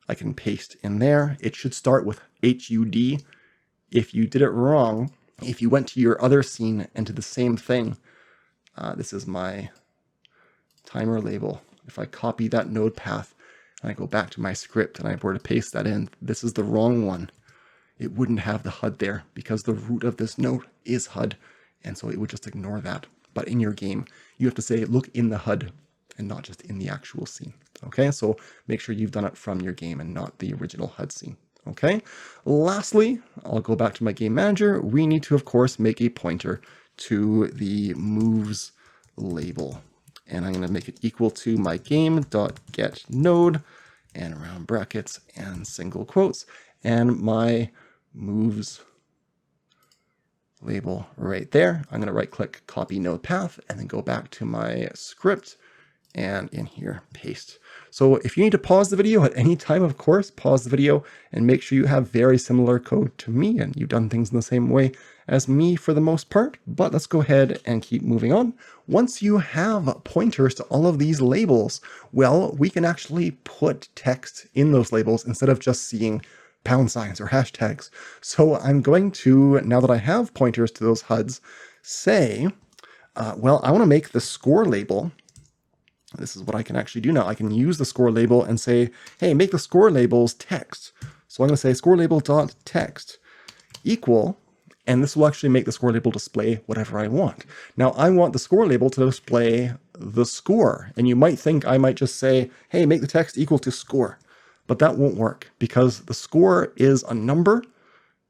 I can paste in there. It should start with HUD. If you did it wrong, if you went to your other scene and did the same thing, this is my timer label. if I copy that node path and I go back to my script and I were to paste that in, this is the wrong one. It wouldn't have the HUD there because the root of this node is HUD. And so it would just ignore that. But in your game, you have to say, look in the HUD and not just in the actual scene. Okay, so make sure you've done it from your game and not the original HUD scene. Okay, lastly, I'll go back to my game manager. We need to, of course, make a pointer to the moves label. And I'm going to make it equal to my game.getNode and round brackets and single quotes and my moves label right there. I'm going to right click, copy node path, and then go back to my script and in here, paste. So if you need to pause the video at any time, of course, pause the video and make sure you have very similar code to me and you've done things in the same way as me for the most part. But let's go ahead and keep moving on. Once you have pointers to all of these labels, well, we can actually put text in those labels instead of just seeing pound signs or hashtags. So I'm going to, now that I have pointers to those HUDs, say, well, I want to make the score label. This is what I can actually do now. I can use the score label and say, hey, make the score labels text. So I'm going to say score label.text equal, and this will actually make the score label display whatever I want. Now I want the score label to display the score. And you might think I might just say, hey, make the text equal to score. But that won't work because the score is a number,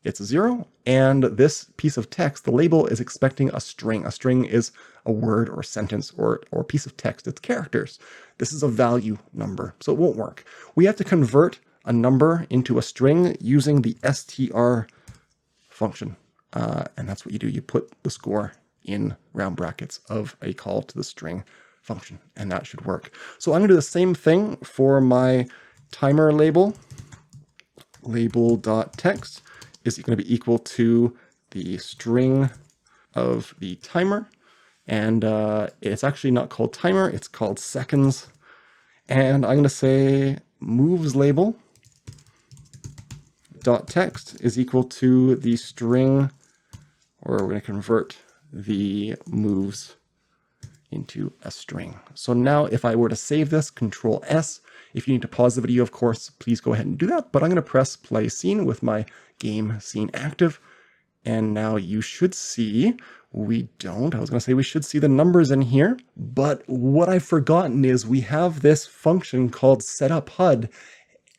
it's 0, and this piece of text, the label is expecting a string. A string is a word or sentence or a piece of text, it's characters. This is a value number, so it won't work. We have to convert a number into a string using the str function. And that's what you do. You put the score in round brackets of a call to the string function, and that should work. So I'm going to do the same thing for my timer label. Label.text is going to be equal to the string of the timer. And it's actually not called timer, it's called seconds. And I'm going to say moves label dot text is equal to the string, or we're going to convert the moves into a string. So now if I were to save this, Control S, if you need to pause the video, of course, please go ahead and do that. But I'm going to press play scene with my game scene active. And now you should see, I was going to say we should see the numbers in here. But what I've forgotten is we have this function called setupHUD,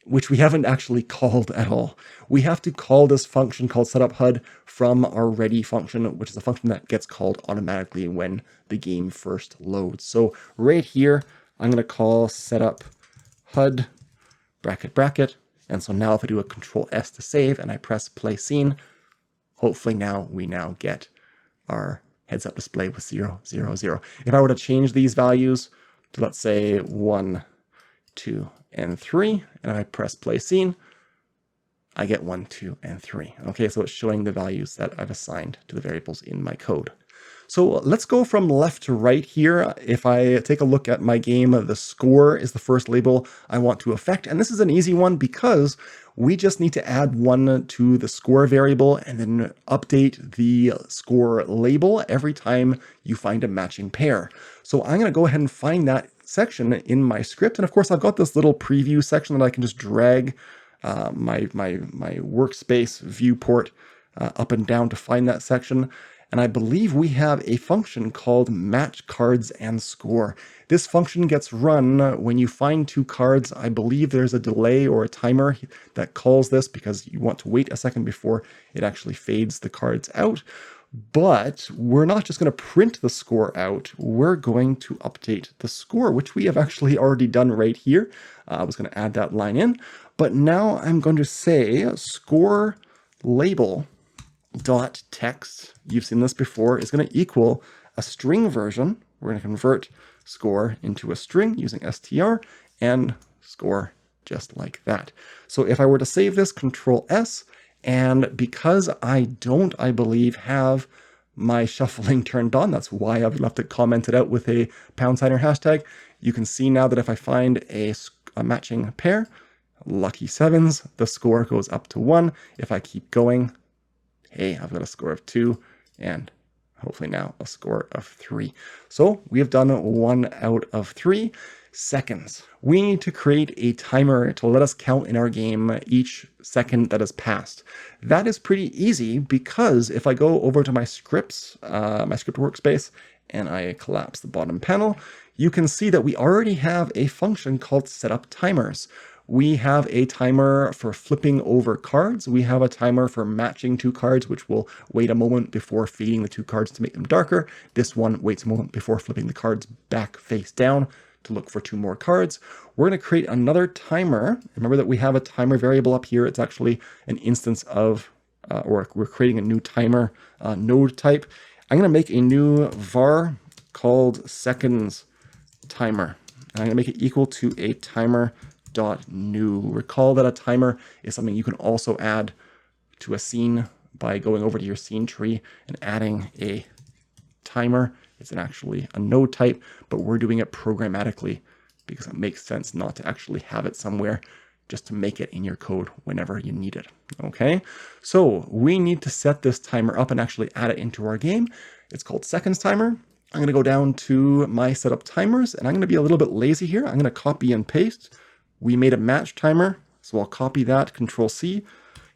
which we haven't actually called at all. We have to call this function called setupHUD from our ready function, which is a function that gets called automatically when the game first loads. So right here, I'm going to call setupHUD bracket bracket. And so now if I do a Control S to save and I press play scene, hopefully we now get our heads up display with 0, 0, 0. If I were to change these values to, let's say, 1, 2, and 3, and I press play scene, I get 1, 2, and 3. Okay, so it's showing the values that I've assigned to the variables in my code. So let's go from left to right here. If I take a look at my game, the score is the first label I want to affect. And this is an easy one because we just need to add 1 to the score variable and then update the score label every time you find a matching pair. So I'm going to go ahead and find that section in my script. And of course, I've got this little preview section that I can just drag my workspace viewport up and down to find that section. And I believe we have a function called match cards and score. This function gets run when you find 2 cards. I believe there's a delay or a timer that calls this because you want to wait a second before it actually fades the cards out. But we're not just going to print the score out. We're going to update the score, which we have actually already done right here. I was going to add that line in. But now I'm going to say score label dot text, you've seen this before, is going to equal a string version. We're going to convert score into a string using str and score just like that. So if I were to save this, Control S, and because I believe, have my shuffling turned on, that's why I've left it commented out with a # or hashtag, you can see now that if I find a matching pair, lucky 7s, the score goes up to 1. If I keep going, hey, I've got a score of 2 and hopefully now a score of 3. So we have done 1 out of 3. seconds. We need to create a timer to let us count in our game each second that has passed. That is pretty easy because if I go over to my scripts, my script workspace, and I collapse the bottom panel, you can see that we already have a function called setupTimers. We have a timer for flipping over cards. We have a timer for matching two cards, which will wait a moment before feeding the two cards to make them darker. This one waits a moment before flipping the cards back face down to look for two more cards. We're going to create another timer. Remember that we have a timer variable up here. It's actually an instance of, or we're creating a new timer node type. I'm going to make a new var called seconds timer. And I'm going to make it equal to a timer.new. Recall that a timer is something you can also add to a scene by going over to your scene tree and adding a timer. It's actually a node type, but we're doing it programmatically because it makes sense not to actually have it somewhere, just to make it in your code whenever you need it. Okay, so we need to set this timer up and actually add it into our game. It's called seconds timer. I'm going to go down to my setup timers, and I'm going to be a little bit lazy here. I'm going to copy and paste. We made a match timer, so I'll copy that, Control C.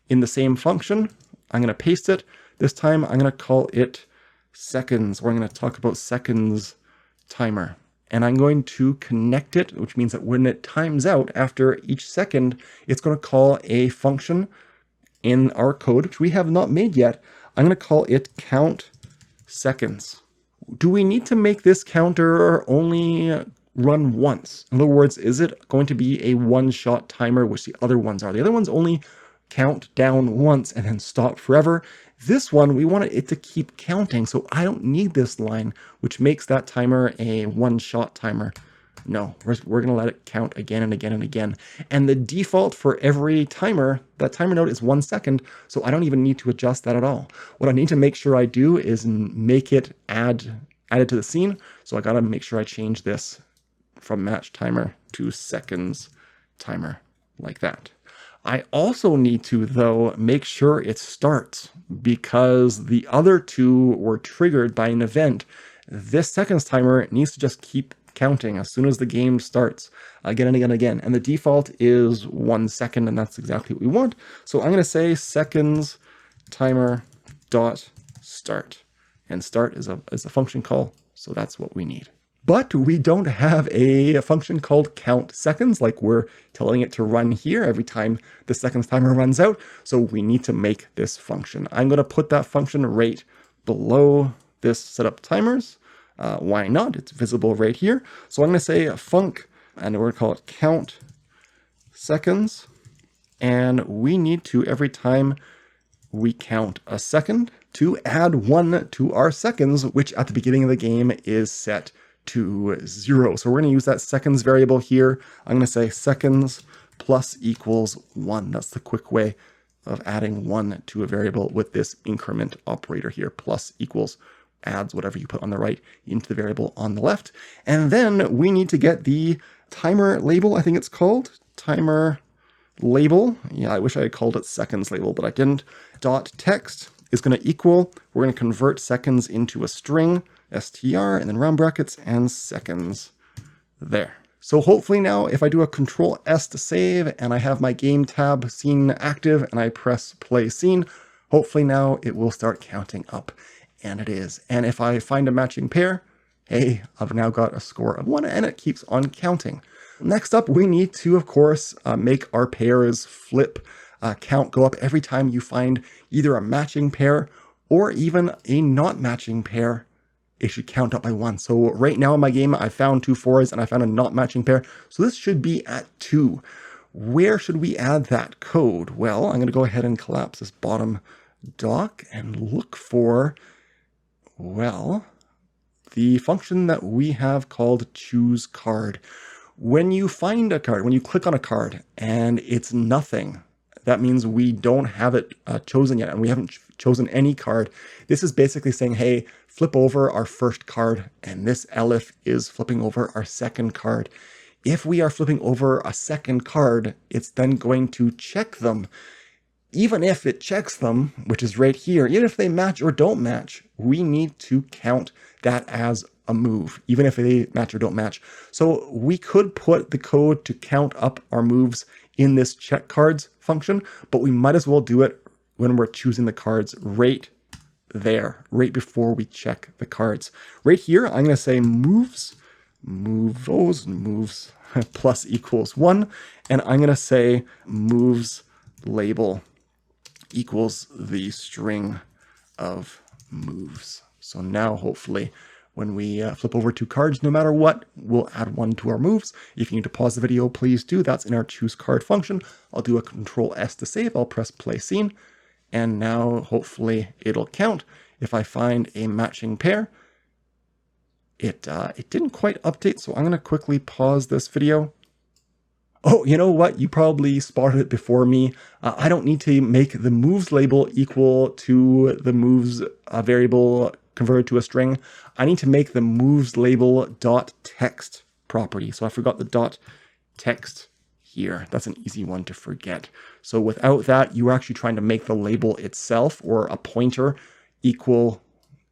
In the same function, I'm going to paste it. This time I'm going to call it seconds, or I'm going to talk about seconds timer. And I'm going to connect it, which means that when it times out after each second, it's going to call a function in our code, which we have not made yet. I'm going to call it count seconds. Do we need to make this counter only run once? In other words, is it going to be a one-shot timer, which the other ones are? The other ones only count down once and then stop forever. This one, we want it to keep counting, so I don't need this line, which makes that timer a one-shot timer. No, we're going to let it count again and again and again. And the default for every timer, that timer node is 1 second, so I don't even need to adjust that at all. What I need to make sure I do is make it added to the scene, so I got to make sure I change this from match timer to seconds timer, like that. I also need to, though, make sure it starts, because the other two were triggered by an event. This seconds timer needs to just keep counting as soon as the game starts, again and again and again. And the default is 1 second, and that's exactly what we want. So I'm going to say seconds timer dot start, and start is a function call, so that's what we need. But we don't have a function called count seconds, like we're telling it to run here every time the seconds timer runs out. So we need to make this function. I'm going to put that function right below this setup timers. Why not? It's visible right here. So I'm going to say func, and we're going to call it count seconds. And we need to, every time we count a second, to add 1 to our seconds, which at the beginning of the game is set to 0. So we're going to use that seconds variable here. I'm going to say seconds plus equals 1. That's the quick way of adding 1 to a variable with this increment operator here. Plus equals adds whatever you put on the right into the variable on the left. And then we need to get the timer label, I think it's called. Timer label. Yeah, I wish I had called it seconds label, but I didn't. Dot text is going to equal. We're going to convert seconds into a string. str, and then round brackets, and seconds there. So hopefully now, if I do a Control S to save, and I have my game tab scene active, and I press play scene, hopefully now it will start counting up, and it is. And if I find a matching pair, hey, I've now got a score of 1, and it keeps on counting. Next up, we need to, of course, make our pairs flip count go up every time you find either a matching pair or even a not matching pair. It should count up by 1. So right now in my game, I found 2 4s and I found a not matching pair. So this should be at 2. Where should we add that code? Well, I'm going to go ahead and collapse this bottom doc and look for, well, the function that we have called choseCard. When you find a card, when you click on a card and it's nothing, that means we don't have it chosen yet, and we haven't chosen any card. This is basically saying, hey, flip over our first card, and this elif is flipping over our second card. If we are flipping over a second card, it's then going to check them. Even if it checks them, which is right here, even if they match or don't match, we need to count that as a move, even if they match or don't match. So we could put the code to count up our moves in this check cards function, but we might as well do it when we're choosing the cards right there, right before we check the cards. Right here, I'm going to say moves, move those moves plus equals 1, and I'm going to say moves label equals the string of moves. So now hopefully when we flip over to cards, no matter what, we'll add 1 to our moves. If you need to pause the video, please do. That's in our choose card function. I'll do a Control S to save. I'll press play scene. And now hopefully it'll count. If I find a matching pair, it didn't quite update. So I'm going to quickly pause this video. Oh, you know what? You probably spotted it before me. I don't need to make the moves label equal to the moves variable converted to a string. I need to make the moves label dot text property. So I forgot the dot text here. That's an easy one to forget. So without that, you are actually trying to make the label itself or a pointer equal,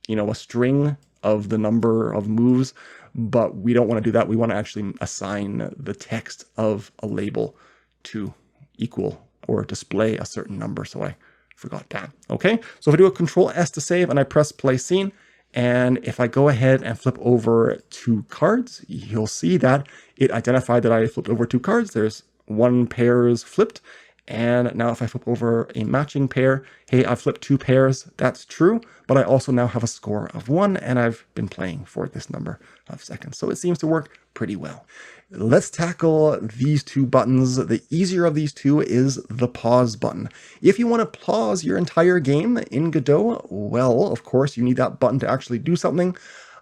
a string of the number of moves. But we don't want to do that. We want to actually assign the text of a label to equal or display a certain number. So I forgot that. Okay, so if I do a Control S to save and I press play scene, and if I go ahead and flip over 2 cards, you'll see that it identified that I flipped over 2 cards. There's 1 pair is flipped. And now if I flip over a matching pair, hey, I flipped 2 pairs, that's true, but I also now have a score of 1, and I've been playing for this number of seconds. So it seems to work pretty well. Let's tackle these 2 buttons. The easier of these 2 is the pause button. If you want to pause your entire game in Godot, well, of course, you need that button to actually do something.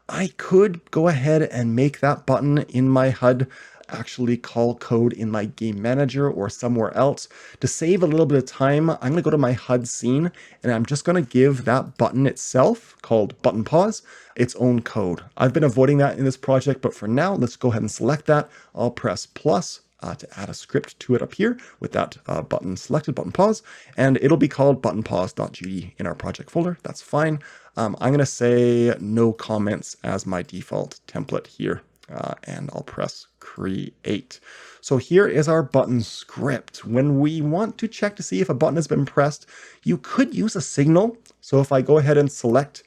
I could go ahead and make that button in my HUD actually call code in my game manager or somewhere else. To save a little bit of time, I'm going to go to my HUD scene and I'm just going to give that button itself, called button pause, its own code. I've been avoiding that in this project, but for now, let's go ahead and select that. I'll press plus to add a script to it up here with that button selected, button pause, and it'll be called buttonpause.gd in our project folder. That's fine. I'm going to say no comments as my default template here. And I'll press create. So here is our button script. When we want to check to see if a button has been pressed, you could use a signal. So if I go ahead and select,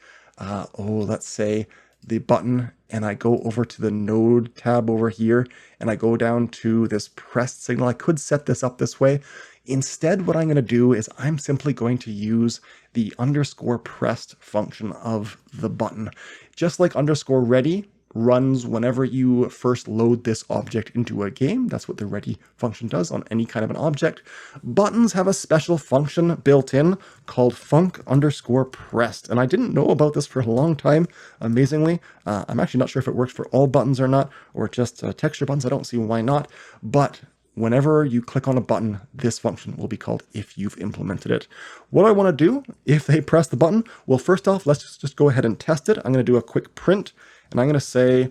let's say the button, and I go over to the node tab over here, and I go down to this pressed signal, I could set this up this way. Instead, what I'm going to do is I'm simply going to use the underscore pressed function of the button. Just like underscore ready runs whenever you first load this object into a game. That's what the ready function does on any kind of an object. Buttons have a special function built in called func_pressed. And I didn't know about this for a long time, amazingly. I'm actually not sure if it works for all buttons or not, or just texture buttons. I don't see why not. But whenever you click on a button, this function will be called if you've implemented it. What I want to do if they press the button, well, first off, let's just go ahead and test it. I'm going to do a quick print. And I'm going to say,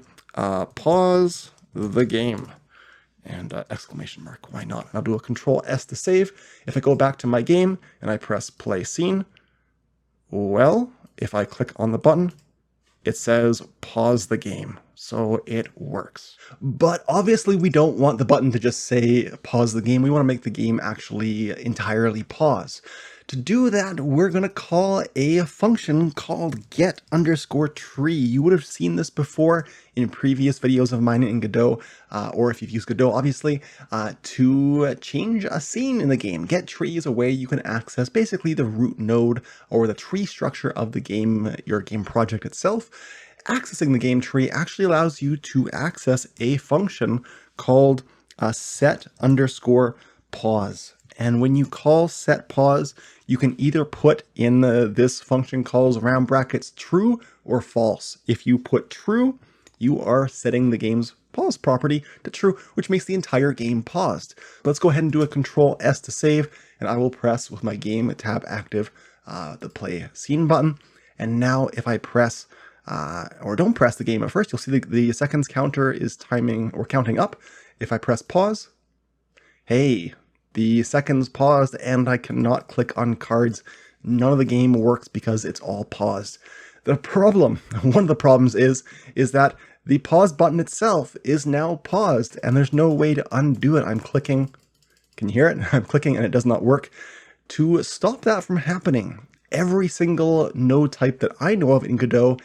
pause the game, and exclamation mark, why not? I'll do a Control S to save. If I go back to my game and I press play scene, well, if I click on the button, it says pause the game. So it works. But obviously we don't want the button to just say pause the game. We want to make the game actually entirely pause. To do that, we're going to call a function called get_tree. You would have seen this before in previous videos of mine in Godot, or if you've used Godot, obviously, to change a scene in the game. Get_tree is a way you can access basically the root node or the tree structure of the game, your game project itself. Accessing the game tree actually allows you to access a function called set_pause. And when you call set pause, you can either put in this function calls round brackets true or false. If you put true, you are setting the game's pause property to true, which makes the entire game paused. Let's go ahead and do a Control S to save, and I will press with my game tab active the play scene button. And now if I press or don't press the game at first, you'll see the seconds counter is timing or counting up. If I press pause, hey, the seconds paused and I cannot click on cards. None of the game works because it's all paused. The problem, one of the problems is that the pause button itself is now paused and there's no way to undo it. I'm clicking, can you hear it? I'm clicking and it does not work. To stop that from happening, every single node type that I know of in Godot,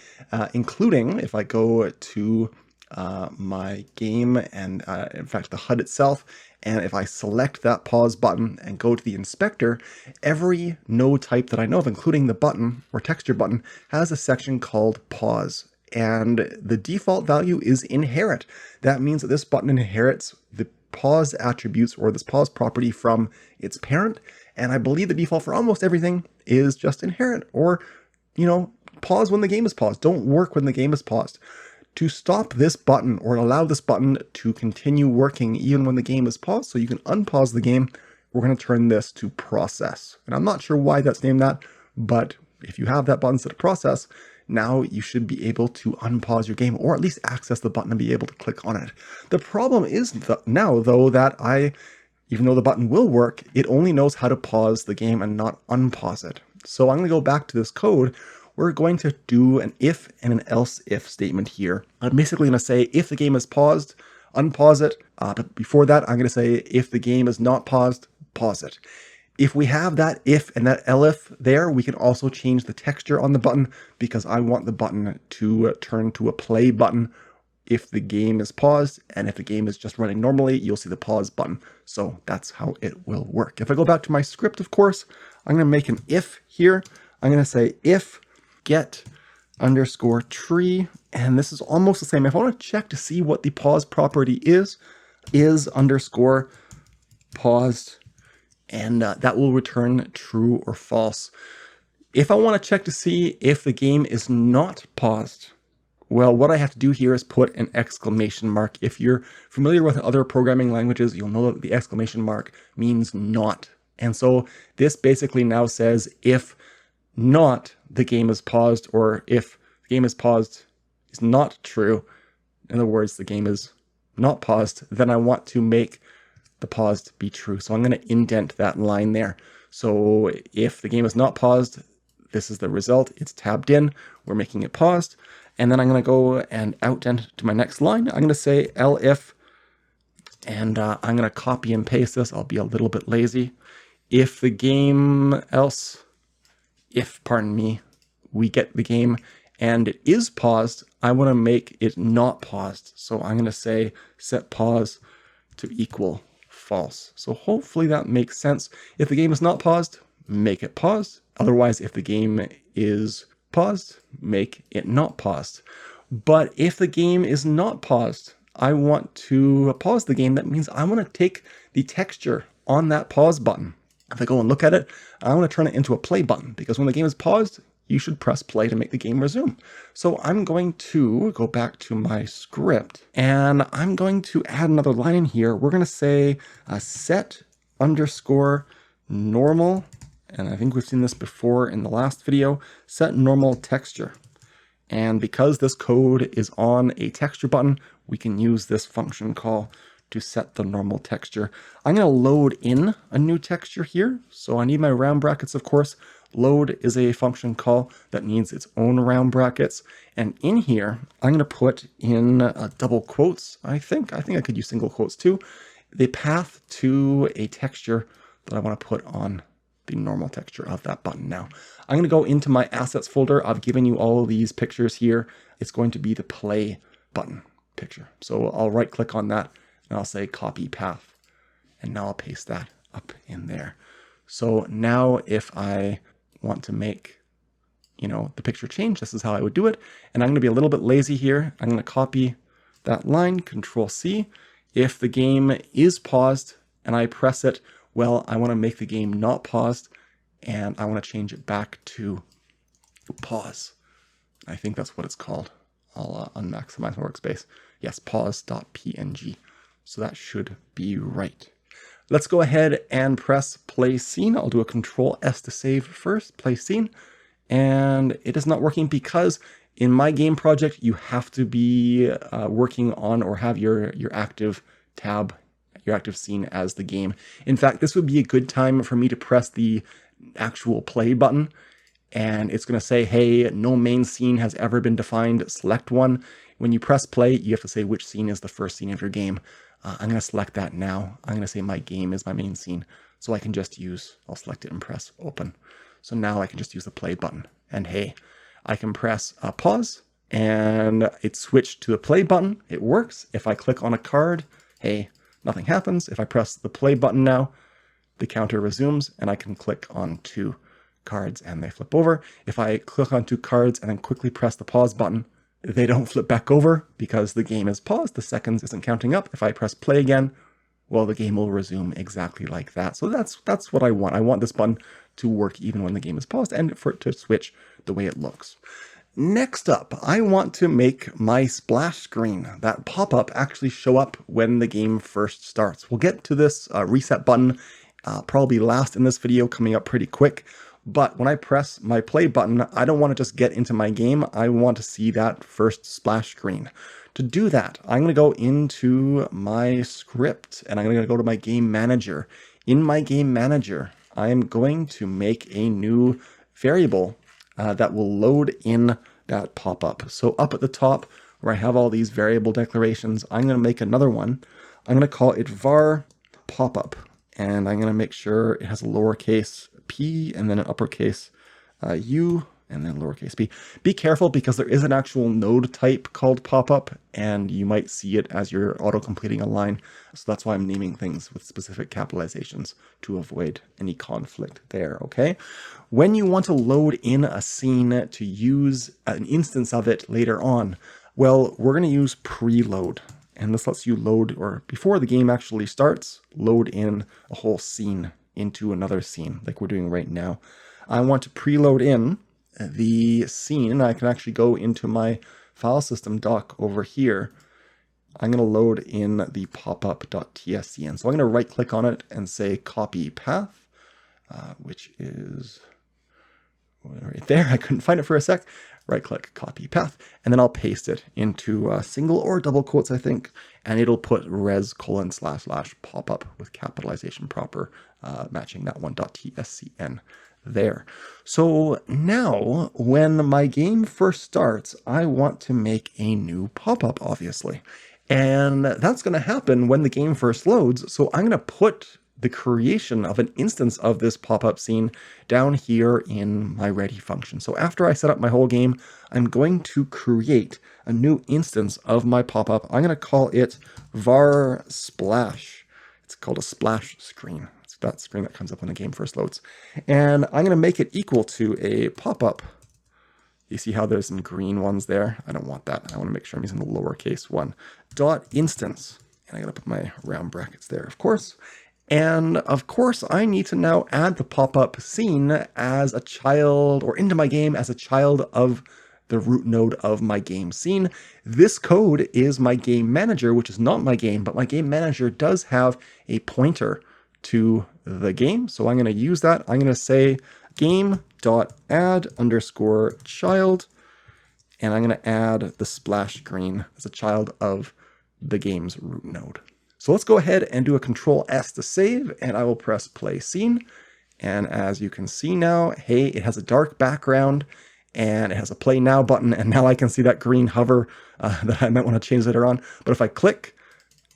including if I go to my game and in fact the HUD itself, and if I select that pause button and go to the inspector, every node type that I know of, including the button or texture button, has a section called pause. And the default value is inherit. That means that this button inherits the pause attributes or this pause property from its parent. And I believe the default for almost everything is just inherit, or, pause when the game is paused. Don't work when the game is paused. To stop this button or allow this button to continue working even when the game is paused, so you can unpause the game, we're going to turn this to process. And I'm not sure why that's named that, but if you have that button set to process, now you should be able to unpause your game, or at least access the button and be able to click on it. The problem is now, though, that even though the button will work, it only knows how to pause the game and not unpause it. So I'm going to go back to this code. We're going to do an if and an else if statement here. I'm basically going to say if the game is paused, unpause it. But before that, I'm going to say if the game is not paused, pause it. If we have that if and that elif there, we can also change the texture on the button, because I want the button to turn to a play button if the game is paused, and if the game is just running normally, you'll see the pause button. So that's how it will work. If I go back to my script, of course, I'm going to make an if here. I'm going to say if get underscore tree, and this is almost the same. If I want to check to see what the pause property is underscore paused, and that will return true or false. If I want to check to see if the game is not paused, well, what I have to do here is put an exclamation mark. If you're familiar with other programming languages, you'll know that the exclamation mark means not. And so this basically now says if not the game is paused, or if the game is paused is not true, in other words, the game is not paused, then I want to make the paused be true. So I'm going to indent that line there. So if the game is not paused, this is the result. It's tabbed in. We're making it paused. And then I'm going to go and outdent to my next line. I'm going to say elif, and I'm going to copy and paste this. I'll be a little bit lazy. If the game else, pardon me, we get the game and it is paused, I want to make it not paused. So I'm going to say set pause to equal false. So hopefully that makes sense. If the game is not paused, make it paused. Otherwise, if the game is paused, make it not paused. But if the game is not paused, I want to pause the game. That means I want to take the texture on that pause button. If I go and look at it, I want to turn it into a play button, because when the game is paused, you should press play to make the game resume. So I'm going to go back to my script, and I'm going to add another line in here. We're going to say set underscore normal, and I think we've seen this before in the last video, set normal texture. And because this code is on a texture button, we can use this function call to set the normal texture. I'm going to load in a new texture here. So I need my round brackets, of course. Load is a function call that needs its own round brackets. And in here, I'm going to put in double quotes, I think I could use single quotes too, the path to a texture that I want to put on the normal texture of that button. Now, I'm going to go into my assets folder. I've given you all of these pictures here. It's going to be the play button picture. So I'll right click on that and I'll say copy path. And now I'll paste that up in there. So now if I want to make, the picture change, this is how I would do it. And I'm going to be a little bit lazy here. I'm going to copy that line, Control C. If the game is paused and I press it, well, I want to make the game not paused, and I want to change it back to pause. I think that's what it's called. I'll unmaximize my workspace. Yes, pause.png. So that should be right. Let's go ahead and press play scene. I'll do a Control S to save first, play scene. And it is not working because in my game project, you have to be working on or have your active tab, your active scene as the game. In fact, this would be a good time for me to press the actual play button and it's going to say, hey, no main scene has ever been defined, select one. When you press play, you have to say which scene is the first scene of your game. I'm going to select that now. I'm going to say my game is my main scene. So I can just I'll select it and press open. So now I can just use the play button. And hey, I can press pause and it switched to the play button. It works. If I click on a card, hey, nothing happens. If I press the play button now, the counter resumes and I can click on 2 cards and they flip over. If I click on 2 cards and then quickly press the pause button, they don't flip back over because the game is paused. The seconds isn't counting up. If I press play again, well, the game will resume exactly like that. So that's what I want. I want this button to work even when the game is paused and for it to switch the way it looks. Next up, I want to make my splash screen, that pop-up, actually show up when the game first starts. We'll get to this reset button probably last in this video, coming up pretty quick. But when I press my play button, I don't want to just get into my game. I want to see that first splash screen. To do that, I'm going to go into my script and I'm going to go to my game manager. In my game manager, I'm going to make a new variable that will load in that pop-up. So up at the top where I have all these variable declarations, I'm going to make another one. I'm going to call it var popUp. And I'm going to make sure it has a lowercase p and then an uppercase u and then lowercase p. Be careful because there is an actual node type called popUp and you might see it as you're auto-completing a line. So that's why I'm naming things with specific capitalizations to avoid any conflict there, okay? When you want to load in a scene to use an instance of it later on, well, we're going to use preload. And this lets you load, or before the game actually starts, load in a whole scene into another scene like we're doing right now. I want to preload in the scene, and I can actually go into my file system doc over here. I'm going to load in the popup.tscn. So I'm going to right click on it and say copy path, which is right there. I couldn't find it for a sec. Right click, copy path, and then I'll paste it into single or double quotes, I think, and it'll put res:// with capitalization proper, matching that one .tscn there. So now when my game first starts, I want to make a new pop-up, obviously. And that's going to happen when the game first loads. So I'm going to put the creation of an instance of this pop-up scene down here in my ready function. So after I set up my whole game, I'm going to create a new instance of my pop-up. I'm going to call it var splash. It's called a splash screen. It's that screen that comes up when the game first loads. And I'm going to make it equal to a pop-up. You see how there's some green ones there? I don't want that. I want to make sure I'm using the lowercase one. .instance. And I'm going to put my round brackets there, of course. And of course, I need to now add the pop-up scene as a child, or into my game as a child of the root node of my game scene. This code is my game manager, which is not my game, but my game manager does have a pointer to the game. So I'm going to use that. I'm going to say game.add_child, and I'm going to add the splash screen as a child of the game's root node. So let's go ahead and do a Control S to save, and I will press play scene. And as you can see now, hey, it has a dark background and it has a play now button. And now I can see that green hover that I might want to change later on. But if I click,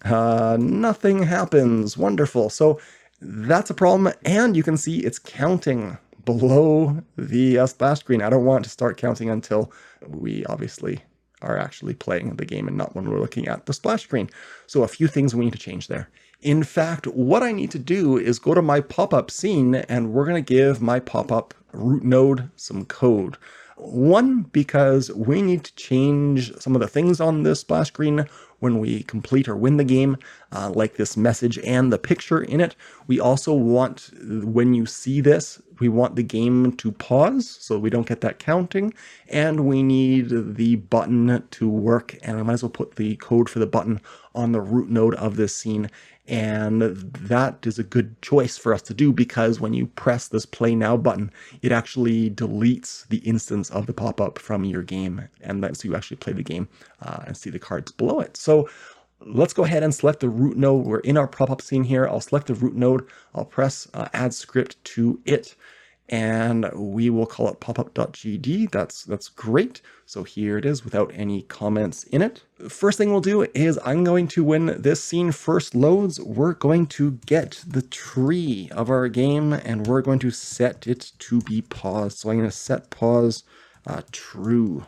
nothing happens. Wonderful. So that's a problem. And you can see it's counting below the splash screen. I don't want to start counting until we obviously are actually playing the game and not when we're looking at the splash screen. So a few things we need to change there. In fact, what I need to do is go to my pop-up scene and we're going to give my pop-up root node some code. One, because we need to change some of the things on this splash screen when we complete or win the game, like this message and the picture in it. We also want, when you see this, we want the game to pause so we don't get that counting, and we need the button to work, and I might as well put the code for the button on the root node of this scene. And that is a good choice for us to do, because when you press this play now button, it actually deletes the instance of the pop-up from your game, and lets you actually play the game and see the cards below it. So let's go ahead and select the root node. We're in our pop-up scene here. I'll select the root node. I'll press add script to it. and we will call it popup.gd. That's great. So here it is without any comments in it. First thing we'll do is I'm going to, when this scene first loads, we're going to get the tree of our game and we're going to set it to be paused. So I'm going to set pause true.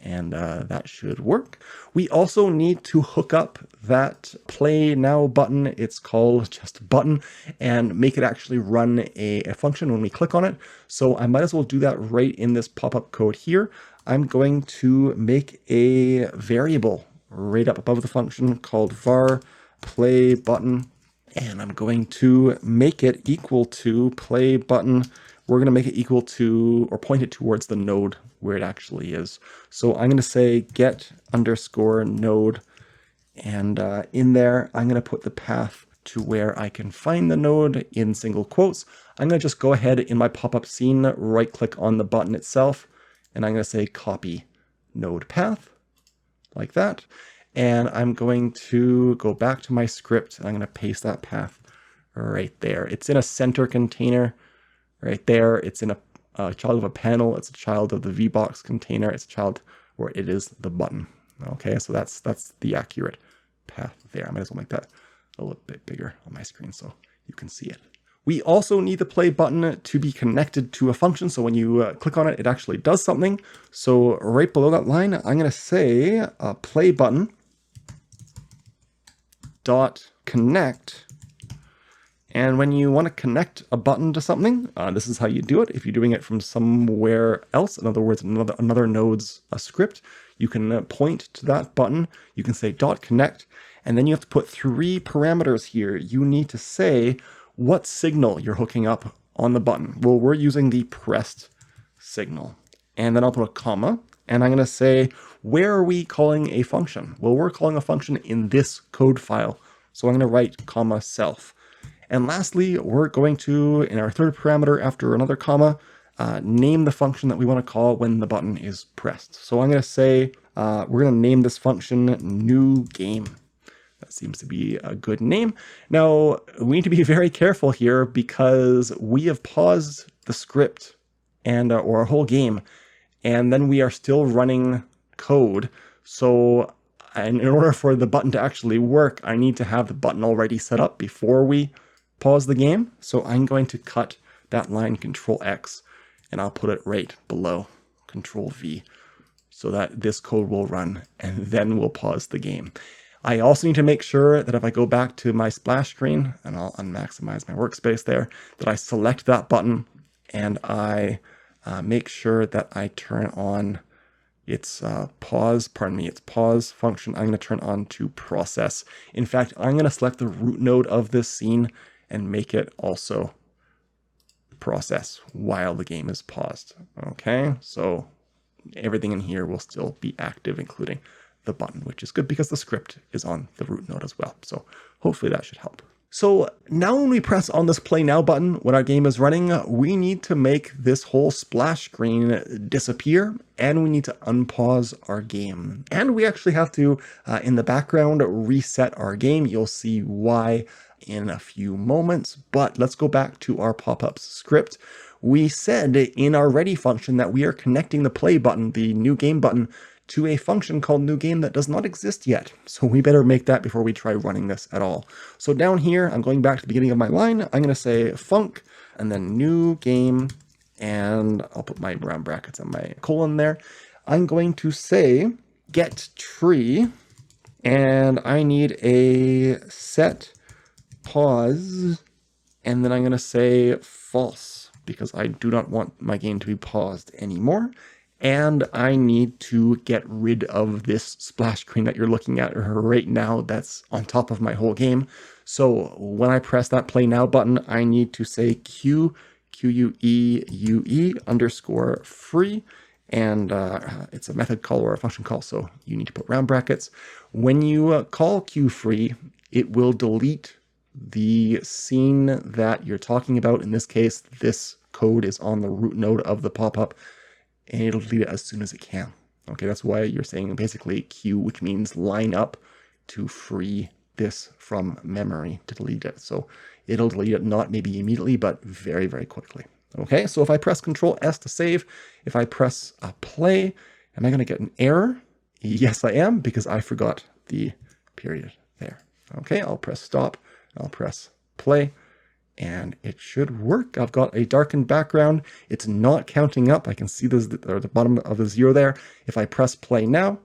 And that should work. We also need to hook up that play now button. It's called just button, and make it actually run a function when we click on it. So I might as well do that right in this pop-up code here. I'm going to make a variable right up above the function called var play button. And I'm going to make it equal to play button. We're going to make it equal to, or point it towards the node where it actually is. So I'm going to say get underscore node. And in there, I'm going to put the path to where I can find the node in single quotes. I'm going to just go ahead in my pop-up scene, right click on the button itself. And I'm going to say copy node path like that. And I'm going to go back to my script and I'm going to paste that path right there. It's in a center container right there. It's in a child of a panel. It's a child of the VBoxContainer. It's a child where it is the button. Okay, so that's the accurate path there. I might as well make that a little bit bigger on my screen so you can see it. We also need the play button to be connected to a function. So when you click on it, it actually does something. So right below that line, I'm going to say play button dot connect. And when you want to connect a button to something, this is how you do it. If you're doing it from somewhere else, in other words, another node's script, you can point to that button. You can say dot connect, and then you have to put 3 parameters here. You need to say what signal you're hooking up on the button. Well, we're using the pressed signal. And then I'll put a comma, and I'm going to say, where are we calling a function? Well, we're calling a function in this code file. So I'm going to write comma self. And lastly, we're going to, in our third parameter after another comma, name the function that we want to call when the button is pressed. So I'm going to say, we're going to name this function new game. That seems to be a good name. Now, we need to be very careful here because we have paused the script and or our whole game, and then we are still running code. So and in order for the button to actually work, I need to have the button already set up before we pause the game. So I'm going to cut that line Control X and I'll put it right below Control V so that this code will run and then we'll pause the game. I also need to make sure that if I go back to my splash screen and I'll unmaximize my workspace there, that I select that button and I make sure that I turn on its pause function. I'm going to turn on to process. In fact, I'm going to select the root node of this scene and make it also process while the game is paused. Okay, so everything in here will still be active, including the button, which is good because the script is on the root node as well. So hopefully that should help. So now when we press on this play now button when our game is running, we need to make this whole splash screen disappear and we need to unpause our game. And we actually have to, in the background, reset our game. You'll see why in a few moments, but let's go back to our pop-ups script. We said in our ready function that we are connecting the play button, the new game button, to a function called new game that does not exist yet. So we better make that before we try running this at all. So down here, I'm going back to the beginning of my line. I'm going to say func and then new game, and I'll put my round brackets and my colon there. I'm going to say get tree, and I need a set pause, and then I'm going to say false because I do not want my game to be paused anymore. And I need to get rid of this splash screen that you're looking at right now that's on top of my whole game. So when I press that play now button, I need to say QUEUE underscore free. And it's a method call or a function call, so you need to put round brackets. When you call QFree, it will delete the scene that you're talking about. In this case, this code is on the root node of the pop-up, and it'll delete it as soon as it can. Okay, that's why you're saying basically queue, which means line up to free this from memory to delete it. So it'll delete it not maybe immediately, but very, very quickly. Okay, so if I press Control S to save, if I press play, am I going to get an error? Yes, I am, because I forgot the period there. Okay, I'll press stop, I'll press play, and it should work. I've got a darkened background. It's not counting up. I can see the bottom of the 0 there. If I press play now,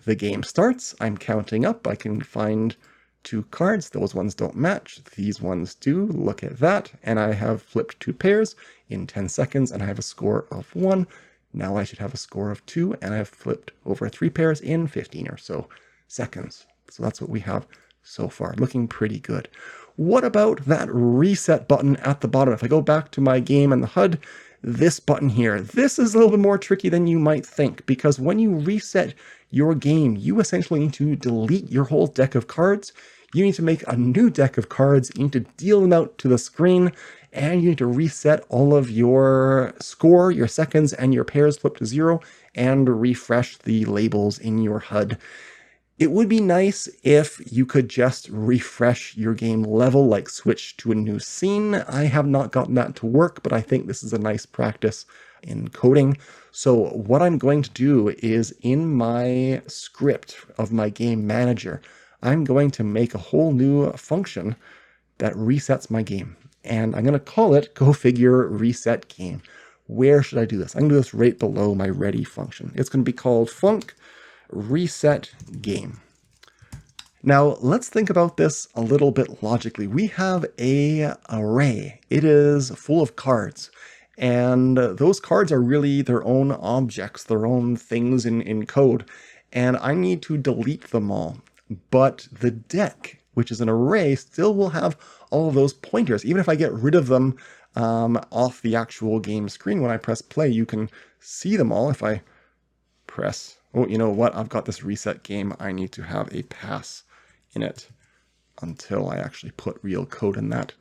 the game starts. I'm counting up. I can find 2 cards. Those ones don't match. These ones do. Look at that. And I have flipped 2 pairs in 10 seconds, and I have a score of 1. Now I should have a score of 2, and I've flipped over 3 pairs in 15 or so seconds. So that's what we have so far. Looking pretty good. What about that reset button at the bottom? If I go back to my game and the HUD, this button here, this is a little bit more tricky than you might think, because when you reset your game, you essentially need to delete your whole deck of cards. You need to make a new deck of cards. You need to deal them out to the screen, and you need to reset all of your score, your seconds, and your pairs flip to 0, and refresh the labels in your HUD. It would be nice if you could just refresh your game level, like switch to a new scene. I have not gotten that to work, but I think this is a nice practice in coding. So what I'm going to do is, in my script of my game manager, I'm going to make a whole new function that resets my game. And I'm going to call it Go Figure Reset Game. Where should I do this? I'm going to do this right below my ready function. It's going to be called func reset game. Now let's think about this a little bit logically. We have an array. It is full of cards, and those cards are really their own objects, their own things in code, and I need to delete them all. But the deck, which is an array, still will have all of those pointers. Even if I get rid of them off the actual game screen, when I press play, you can see them all. If I press, oh, you know what? I've got this reset game. I need to have a pass in it until I actually put real code in that.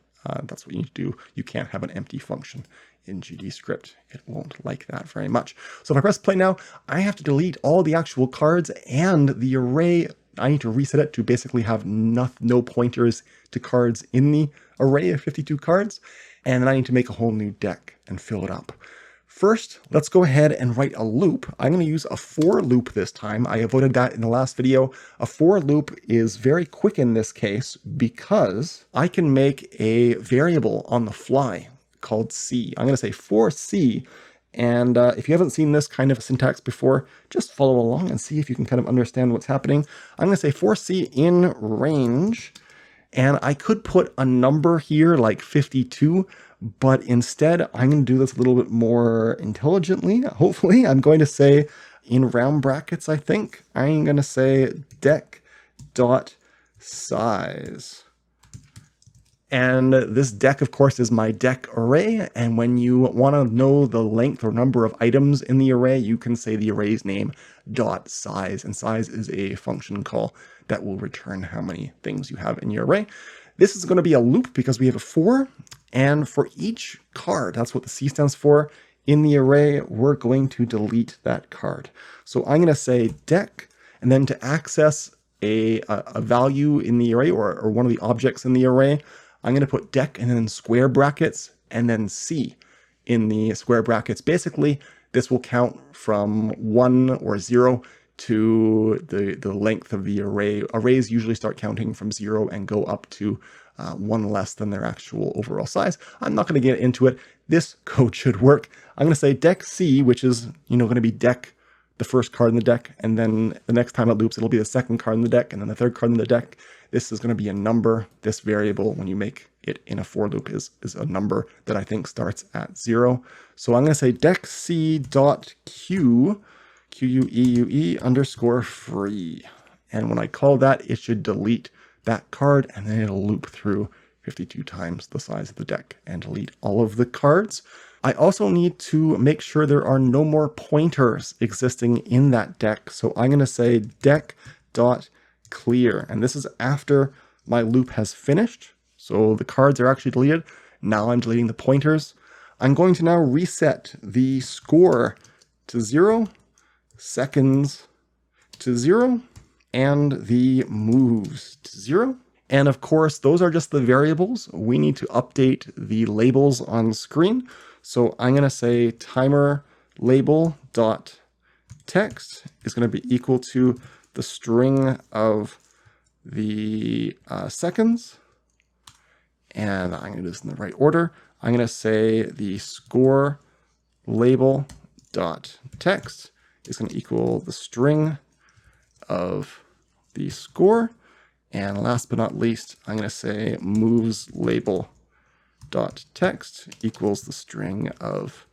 That's what you need to do. You can't have an empty function in GDScript. It won't like that very much. So if I press play now, I have to delete all the actual cards, and the array, I need to reset it to basically have no pointers to cards in the array of 52 cards. And then I need to make a whole new deck and fill it up. First, let's go ahead and write a loop. I'm going to use a for loop this time. I avoided that in the last video. A for loop is very quick in this case because I can make a variable on the fly called C. I'm going to say for C. And if you haven't seen this kind of syntax before, just follow along and see if you can kind of understand what's happening. I'm going to say for C in range. And I could put a number here like 52, but instead I'm going to do this a little bit more intelligently. Hopefully, I'm going to say in round brackets, I think, I'm going to say deck.size. And this deck, of course, is my deck array. And when you want to know the length or number of items in the array, you can say the array's name .size. And size is a function call that will return how many things you have in your array. This is going to be a loop because we have a for. And for each card, that's what the C stands for, in the array, we're going to delete that card. So I'm going to say deck, and then to access a value in the array or one of the objects in the array, I'm going to put deck and then square brackets and then C in the square brackets. Basically, this will count from 1 or 0 to the length of the array. Arrays usually start counting from 0 and go up to 1 less than their actual overall size. I'm not going to get into it. This code should work. I'm going to say deck C, which is, going to be deck, the first card in the deck, and then the next time it loops, it'll be the second card in the deck, and then the third card in the deck. This is going to be a number. This variable, when you make it in a for loop, is a number that I think starts at 0. So I'm going to say deck C dot Q, Q-U-E-U-E underscore free. And when I call that, it should delete that card, and then it'll loop through 52 times the size of the deck and delete all of the cards. I also need to make sure there are no more pointers existing in that deck. So I'm going to say deck.clear. And this is after my loop has finished. So the cards are actually deleted. Now I'm deleting the pointers. I'm going to now reset the score to 0, seconds to 0, and the moves to 0. And of course, those are just the variables. We need to update the labels on screen. So I'm going to say timer label dot text is going to be equal to the string of the seconds. And I'm going to do this in the right order. I'm going to say the score label dot text is going to equal the string of the score. And last but not least, I'm going to say moves label dot text equals the string of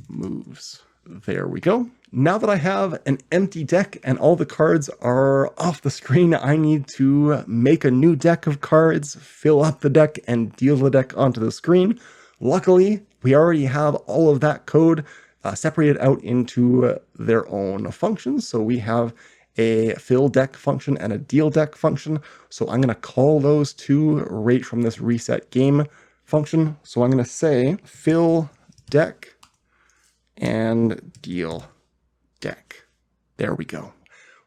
moves. There we go. Now that I have an empty deck and all the cards are off the screen, I need to make a new deck of cards, fill up the deck, and deal the deck onto the screen. Luckily, we already have all of that code separated out into their own functions. So we have a fill deck function and a deal deck function. So I'm going to call those two right from this resetGame function. So I'm going to say fill deck and deal deck. There we go.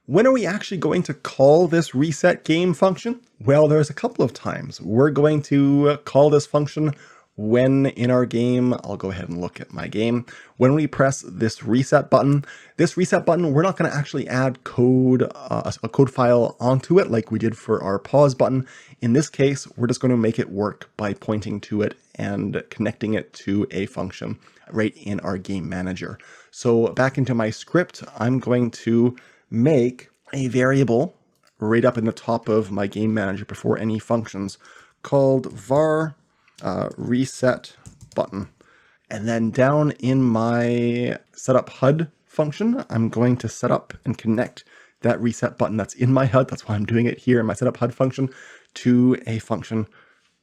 When are we actually going to call this resetGame function? Well, there's a couple of times. We're going to call this function when in our game, I'll go ahead and look at my game. When we press this reset button, we're not going to actually add code, a code file onto it like we did for our pause button. In this case, we're just going to make it work by pointing to it and connecting it to a function right in our game manager. So back into my script, I'm going to make a variable right up in the top of my game manager before any functions called var reset button. And then down in my setupHUD function, I'm going to set up and connect that reset button that's in my HUD. That's why I'm doing it here in my setupHUD function to a function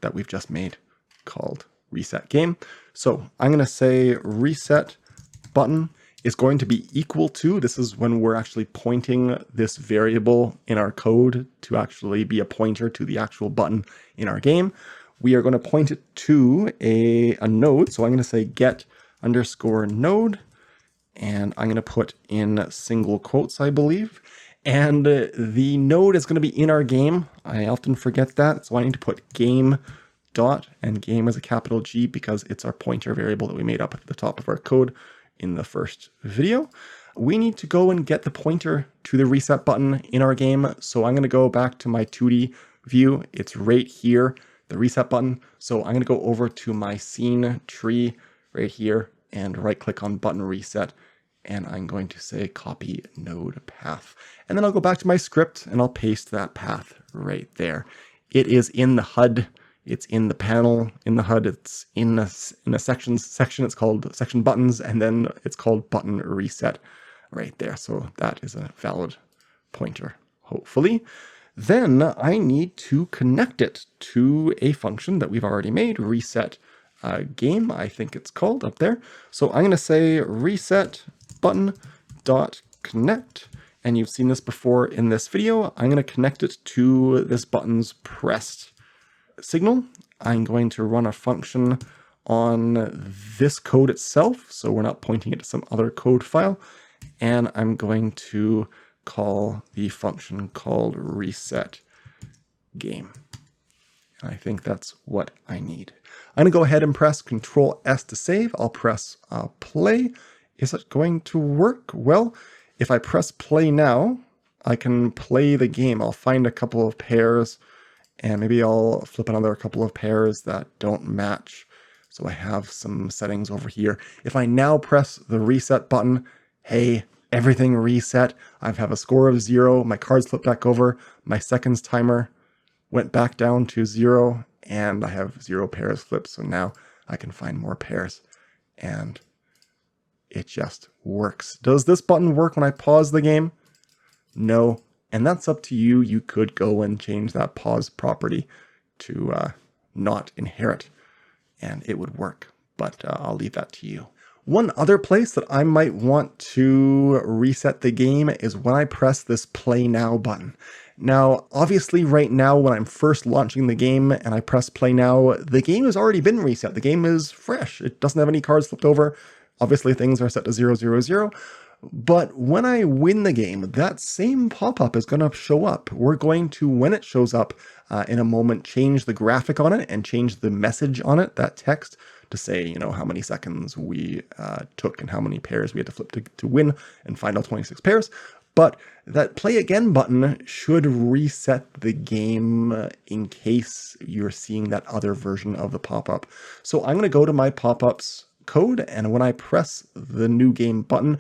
that we've just made called resetGame. So I'm going to say reset button is going to be equal to, this is when we're actually pointing this variable in our code to actually be a pointer to the actual button in our game. We are going to point it to a node. So I'm going to say get underscore node, and I'm going to put in single quotes, I believe. And the node is going to be in our game. I often forget that. So I need to put game dot, and game is a capital G because it's our pointer variable that we made up at the top of our code in the first video. We need to go and get the pointer to the reset button in our game. So I'm going to go back to my 2D view. It's right here, the reset button. So I'm going to go over to my scene tree right here and right click on button reset. And I'm going to say copy node path. And then I'll go back to my script and I'll paste that path right there. It is in the HUD. It's in the panel in the HUD. It's in a section. It's called section buttons, and then it's called button reset right there. So that is a valid pointer, hopefully. Then I need to connect it to a function that we've already made, reset game, I think it's called up there. So I'm going to say reset button dot connect. And you've seen this before in this video. I'm going to connect it to this button's pressed signal. I'm going to run a function on this code itself, so we're not pointing it to some other code file. And I'm going to call the function called resetGame. And I think that's what I need. I'm going to go ahead and press Control S to save. I'll press play. Is it going to work? Well, if I press play now, I can play the game. I'll find a couple of pairs and maybe I'll flip another couple of pairs that don't match. So I have some settings over here. If I now press the reset button, hey, everything reset. I have a score of 0. My cards flip back over. My seconds timer went back down to 0 and I have 0 pairs flipped. So now I can find more pairs and it just works. Does this button work when I pause the game? No. And that's up to you. You could go and change that pause property to not inherit and it would work, but I'll leave that to you. One other place that I might want to reset the game is when I press this play now button. Now, obviously right now when I'm first launching the game and I press play now, the game has already been reset. The game is fresh. It doesn't have any cards flipped over. Obviously things are set to 0, 0, 0. But when I win the game, that same pop-up is going to show up. We're going to, when it shows up in a moment, change the graphic on it and change the message on it, that text, to say, you know, how many seconds we took and how many pairs we had to flip to win and find all 26 pairs. But that play again button should reset the game in case you're seeing that other version of the pop-up. So I'm going to go to my pop-ups code, and when I press the new game button,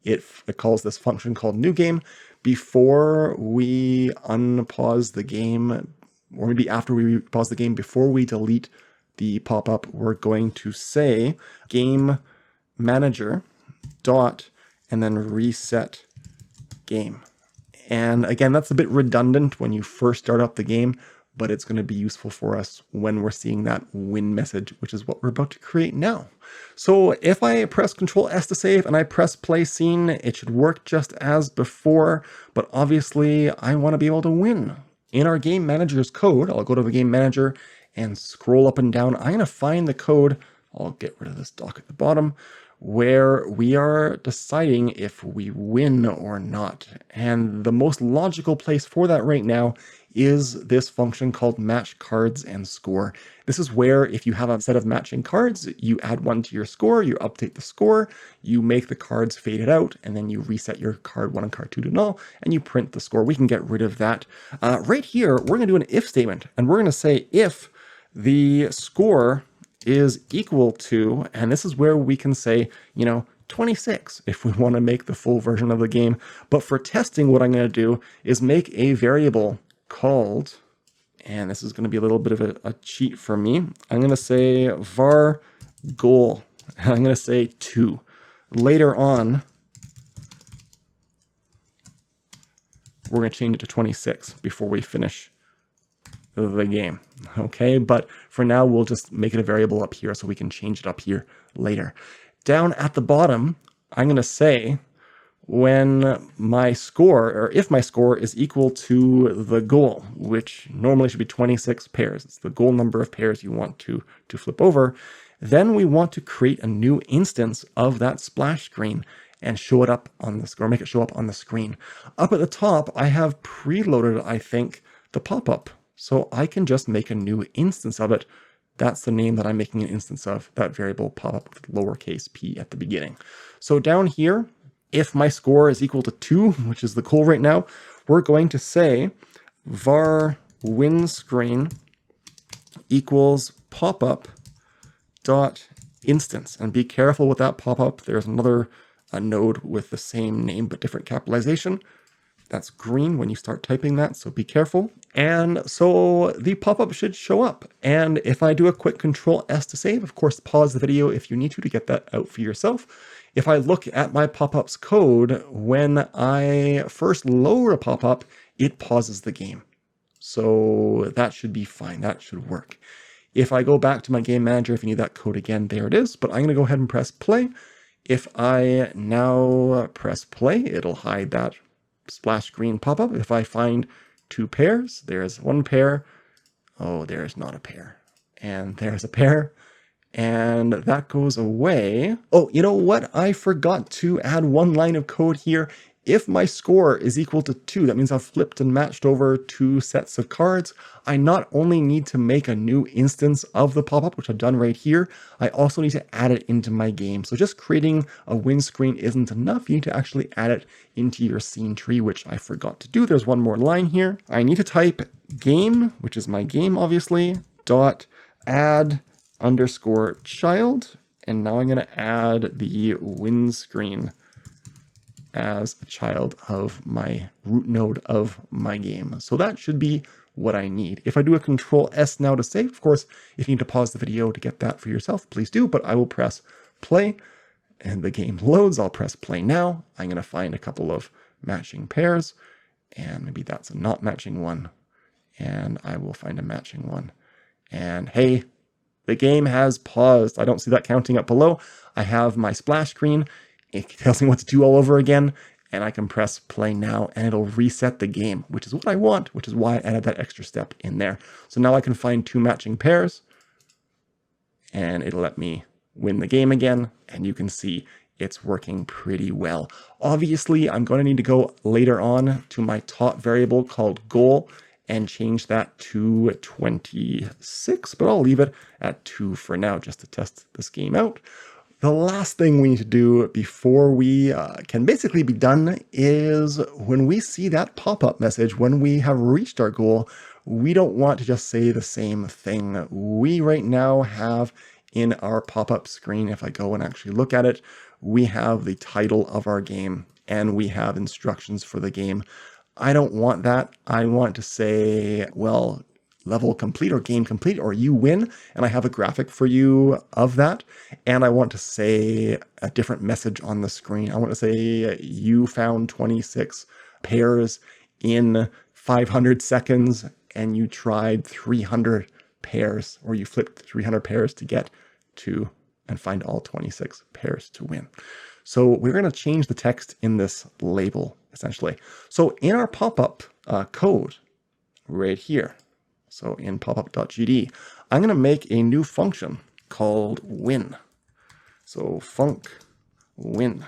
it calls this function called new game. Before we unpause the game, or maybe after we pause the game, before we delete the pop-up, we're going to say game manager dot and then reset game. And again, that's a bit redundant when you first start up the game, but it's going to be useful for us when we're seeing that win message, which is what we're about to create now. So if I press Control S to save and I press play scene, it should work just as before, but obviously I want to be able to win. In our game manager's code, I'll go to the game manager and scroll up and down. I'm going to find the code. I'll get rid of this dock at the bottom, where we are deciding if we win or not. And the most logical place for that right now is this function called match cards and score. This is where if you have a set of matching cards, you add one to your score, you update the score, you make the cards faded out, and then you reset your card 1 and card 2 to null, and you print the score. We can get rid of that. Right here, we're going to do an if statement, and we're going to say if the score is equal to, and this is where we can say, you know, 26 if we want to make the full version of the game. But for testing, what I'm going to do is make a variable called, and this is going to be a little bit of a cheat for me. I'm going to say var goal, and I'm going to say 2. Later on, we're going to change it to 26 before we finish the game. Okay, but for now, we'll just make it a variable up here so we can change it up here later. Down at the bottom, I'm going to say when my score, or if my score is equal to the goal, which normally should be 26 pairs. It's the goal number of pairs you want to flip over. Then we want to create a new instance of that splash screen and show it up on the screen, or make it show up on the screen. Up at the top, I have preloaded, I think, the pop-up. So I can just make a new instance of it. That's the name that I'm making an instance of, that variable pop-up with lowercase p at the beginning. So down here, if my score is equal to 2, which is the goal right now, we're going to say var win screen equals pop-up dot instance. And be careful with that pop-up. There's another node with the same name but different capitalization. That's green when you start typing that, so be careful. And so the pop-up should show up. And if I do a quick Control S to save, of course, pause the video if you need to get that out for yourself. If I look at my pop-ups code, when I first load a pop-up, it pauses the game. So that should be fine. That should work. If I go back to my game manager, if you need that code again, there it is. But I'm going to go ahead and press play. If I now press play, it'll hide that splash screen pop-up. If I find 2 pairs, there's 1 pair. Oh, there's not a pair. And there's a pair. And that goes away. Oh, you know what? I forgot to add 1 line of code here. If my score is equal to 2, that means I've flipped and matched over 2 sets of cards. I not only need to make a new instance of the pop-up, which I've done right here, I also need to add it into my game. So just creating a win screen isn't enough. You need to actually add it into your scene tree, which I forgot to do. There's 1 more line here. I need to type game, which is my game, obviously, dot add underscore child. And now I'm going to add the win screen as a child of my root node of my game. So that should be what I need. If I do a Control S now to save, of course, if you need to pause the video to get that for yourself, please do, but I will press play and the game loads. I'll press play now. I'm going to find a couple of matching pairs, and maybe that's a not matching one, and I will find a matching one. And hey, the game has paused. I don't see that counting up below. I have my splash screen. It tells me what to do all over again, and I can press play now, and it'll reset the game, which is what I want, which is why I added that extra step in there. So now I can find 2 matching pairs, and it'll let me win the game again, and you can see it's working pretty well. Obviously, I'm going to need to go later on to my top variable called goal and change that to 26, but I'll leave it at 2 for now just to test this game out. The last thing we need to do before we can basically be done is when we see that pop-up message, when we have reached our goal, we don't want to just say the same thing. We right now have in our pop-up screen, if I go and actually look at it, we have the title of our game and we have instructions for the game. I don't want that. I want to say, well, level complete or game complete or you win. And I have a graphic for you of that. And I want to say a different message on the screen. I want to say you found 26 pairs in 500 seconds and you tried 300 pairs, or you flipped 300 pairs to get to and find all 26 pairs to win. So we're going to change the text in this label, essentially. So in our pop-up code right here, so in popup.gd, I'm going to make a new function called win. So func win.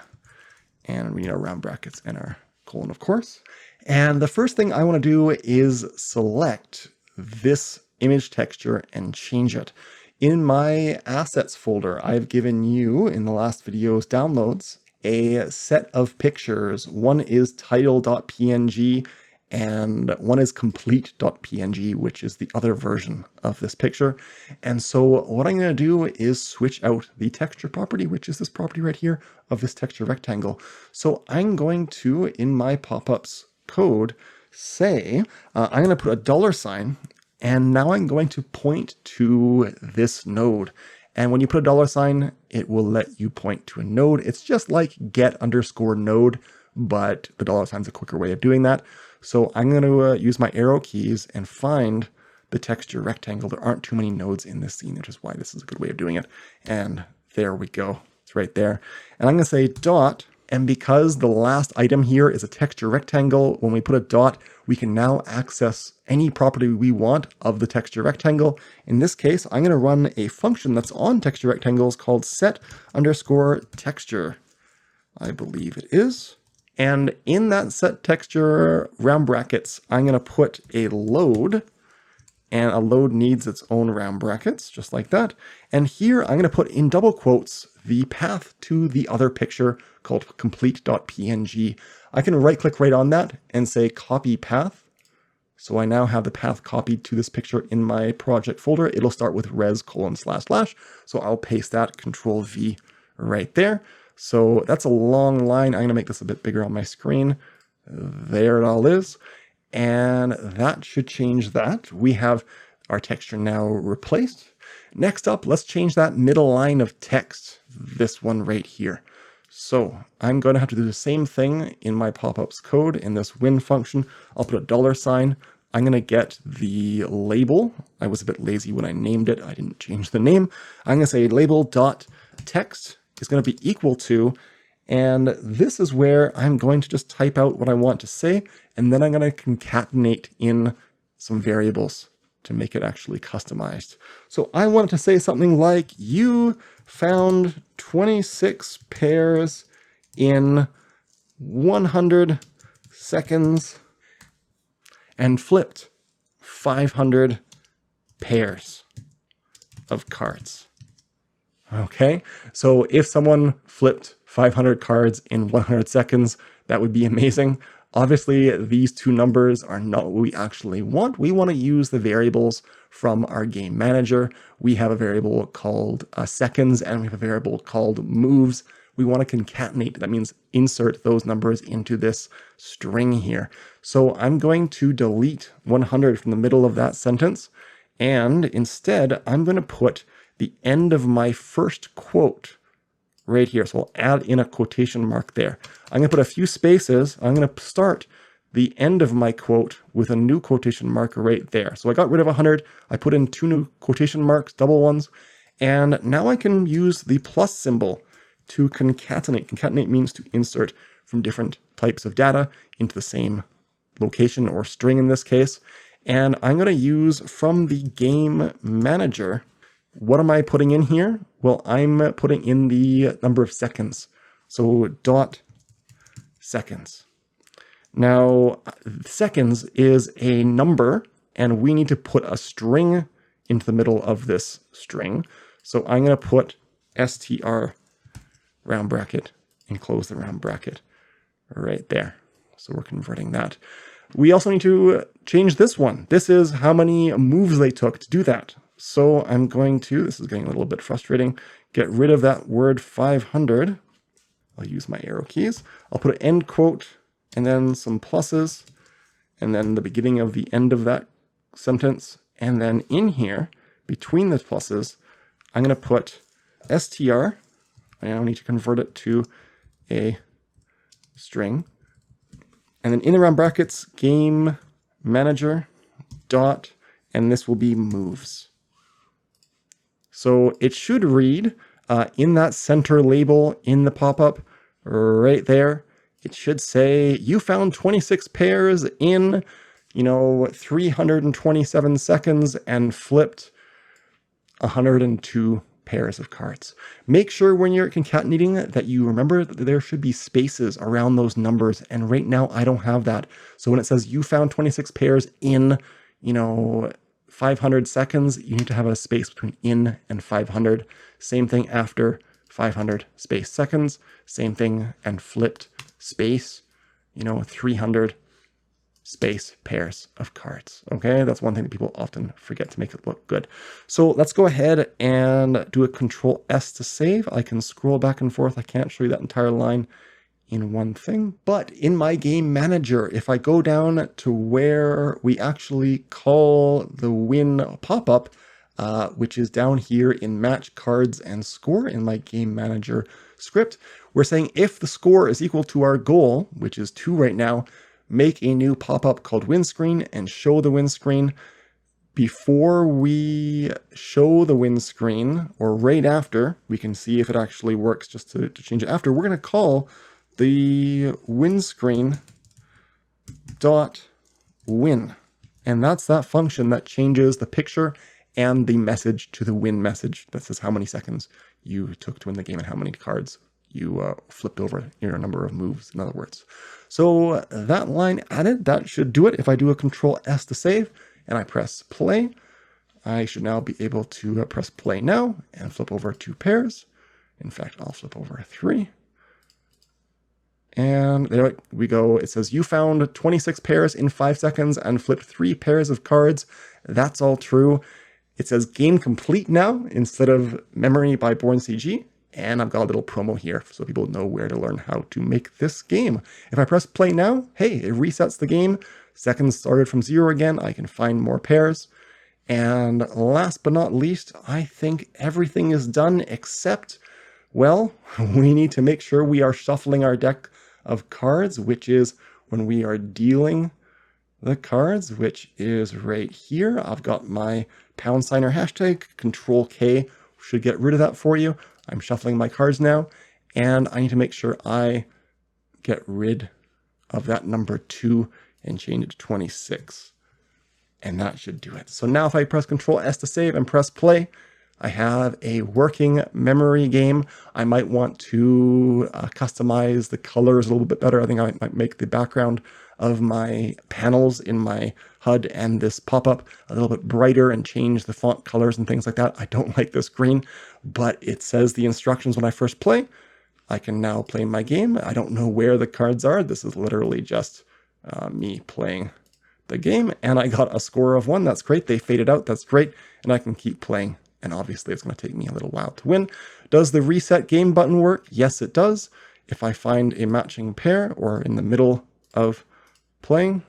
And we need our round brackets and our colon, of course. And the first thing I want to do is select this image texture and change it. In my assets folder, I've given you in the last video's downloads a set of pictures. One is title.png and one is complete.png, which is the other version of this picture. And so what I'm going to do is switch out the texture property, which is this property right here of this texture rectangle. So I'm going to, in my pop-ups code, say, I'm going to put a $sign. And now I'm going to point to this node. And when you put a $sign, it will let you point to a node. It's just like get_node, but the $sign's a quicker way of doing that. So I'm going to use my arrow keys and find the texture rectangle. There aren't too many nodes in this scene, which is why this is a good way of doing it. And there we go. It's right there. And I'm going to say dot. And because the last item here is a texture rectangle, when we put a dot, we can now access any property we want of the texture rectangle. In this case, I'm going to run a function that's on texture rectangles called set_texture. I believe it is. And in that set texture round brackets, I'm going to put a load, and a load needs its own round brackets, just like that. And here I'm going to put in double quotes the path to the other picture called complete.png. I can right click right on that and say copy path. So I now have the path copied to this picture in my project folder. It'll start with res://. So I'll paste that, Control V right there. So that's a long line. I'm going to make this a bit bigger on my screen. There it all is. And that should change that. We have our texture now replaced. Next up, let's change that middle line of text, this one right here. So I'm going to have to do the same thing in my pop-ups code in this win function. I'll put a $sign. I'm going to get the label. I was a bit lazy when I named it. I didn't change the name. I'm going to say label.text is going to be equal to, and this is where I'm going to just type out what I want to say, and then I'm going to concatenate in some variables to make it actually customized. So I wanted to say something like, you found 26 pairs in 100 seconds and flipped 500 pairs of cards. Okay, so if someone flipped 500 cards in 100 seconds, that would be amazing. Obviously, these two numbers are not what we actually want. We want to use the variables from our game manager. We have a variable called seconds, and we have a variable called moves. We want to concatenate. That means insert those numbers into this string here. So I'm going to delete 100 from the middle of that sentence. And instead, I'm going to put the end of my first quote right here. So I'll add in a quotation mark there. I'm going to put a few spaces. I'm going to start the end of my quote with a new quotation mark right there. So I got rid of 100. I put in 2 new quotation marks, double ones. And now I can use the plus symbol to concatenate. Concatenate means to insert from different types of data into the same location or string in this case. And I'm going to use from the game manager. What am I putting in here? Well, I'm putting in the number of seconds So dot seconds. Now, seconds is a number, and we need to put a string into the middle of this string. So I'm going to put str round bracket and close the round bracket right there. So we're converting that. We also need to change this one. This is how many moves they took to do that. So I'm going to, this is getting a little bit frustrating, get rid of that word 500. I'll use my arrow keys. I'll put an end quote and then some pluses and then the beginning of the end of that sentence. And then in here, between the pluses, I'm going to put str. I now need to convert it to a string. And then in the round brackets, game manager dot, and this will be moves. So it should read in that center label in the pop-up right there. It should say you found 26 pairs in, 327 seconds and flipped 102 pairs of cards. Make sure when you're concatenating that you remember that there should be spaces around those numbers. And right now I don't have that. So when it says you found 26 pairs in, 500 seconds, you need to have a space between in and 500. Same thing after 500 space seconds. Same thing and flipped space, 300 space pairs of cards. Okay, that's one thing that people often forget to make it look good. So let's go ahead and do a Control S to save. I can scroll back and forth. I can't show you that entire line in one thing, but in my game manager, if I go down to where we actually call the win pop-up, which is down here in match cards and score in my game manager script, we're saying if the score is equal to our goal, which is 2 right now, make a new pop-up called win screen and show the win screen. Before we show the win screen, or right after, we can see if it actually works just to change it after. We're going to call the win screen dot win. And that's that function that changes the picture and the message to the win message that says how many seconds you took to win the game and how many cards you flipped over, your number of moves, in other words. So that line added, that should do it. If I do a Control S to save and I press play, I should now be able to press play now and flip over 2 pairs. In fact, I'll flip over 3. And there we go. It says you found 26 pairs in 5 seconds and flipped 3 pairs of cards. That's all true. It says game complete now instead of memory by BornCG. And I've got a little promo here so people know where to learn how to make this game. If I press play now, hey, it resets the game. Seconds started from 0 again. I can find more pairs. And last but not least, I think everything is done except, well, we need to make sure we are shuffling our deck of cards, which is when we are dealing the cards, which is right here. I've got my # or hashtag, Control K should get rid of that for you. I'm shuffling my cards now, and I need to make sure I get rid of that number 2 and change it to 26. And that should do it. So now if I press Control S to save and press play, I have a working memory game. I might want to customize the colors a little bit better. I think I might make the background of my panels in my HUD and this pop-up a little bit brighter and change the font colors and things like that. I don't like this green, but it says the instructions when I first play. I can now play my game. I don't know where the cards are. This is literally just me playing the game, and I got a score of 1. That's great. They faded out. That's great. And I can keep playing. And obviously it's going to take me a little while to win. Does the reset game button work? Yes, it does. If I find a matching pair or in the middle of playing,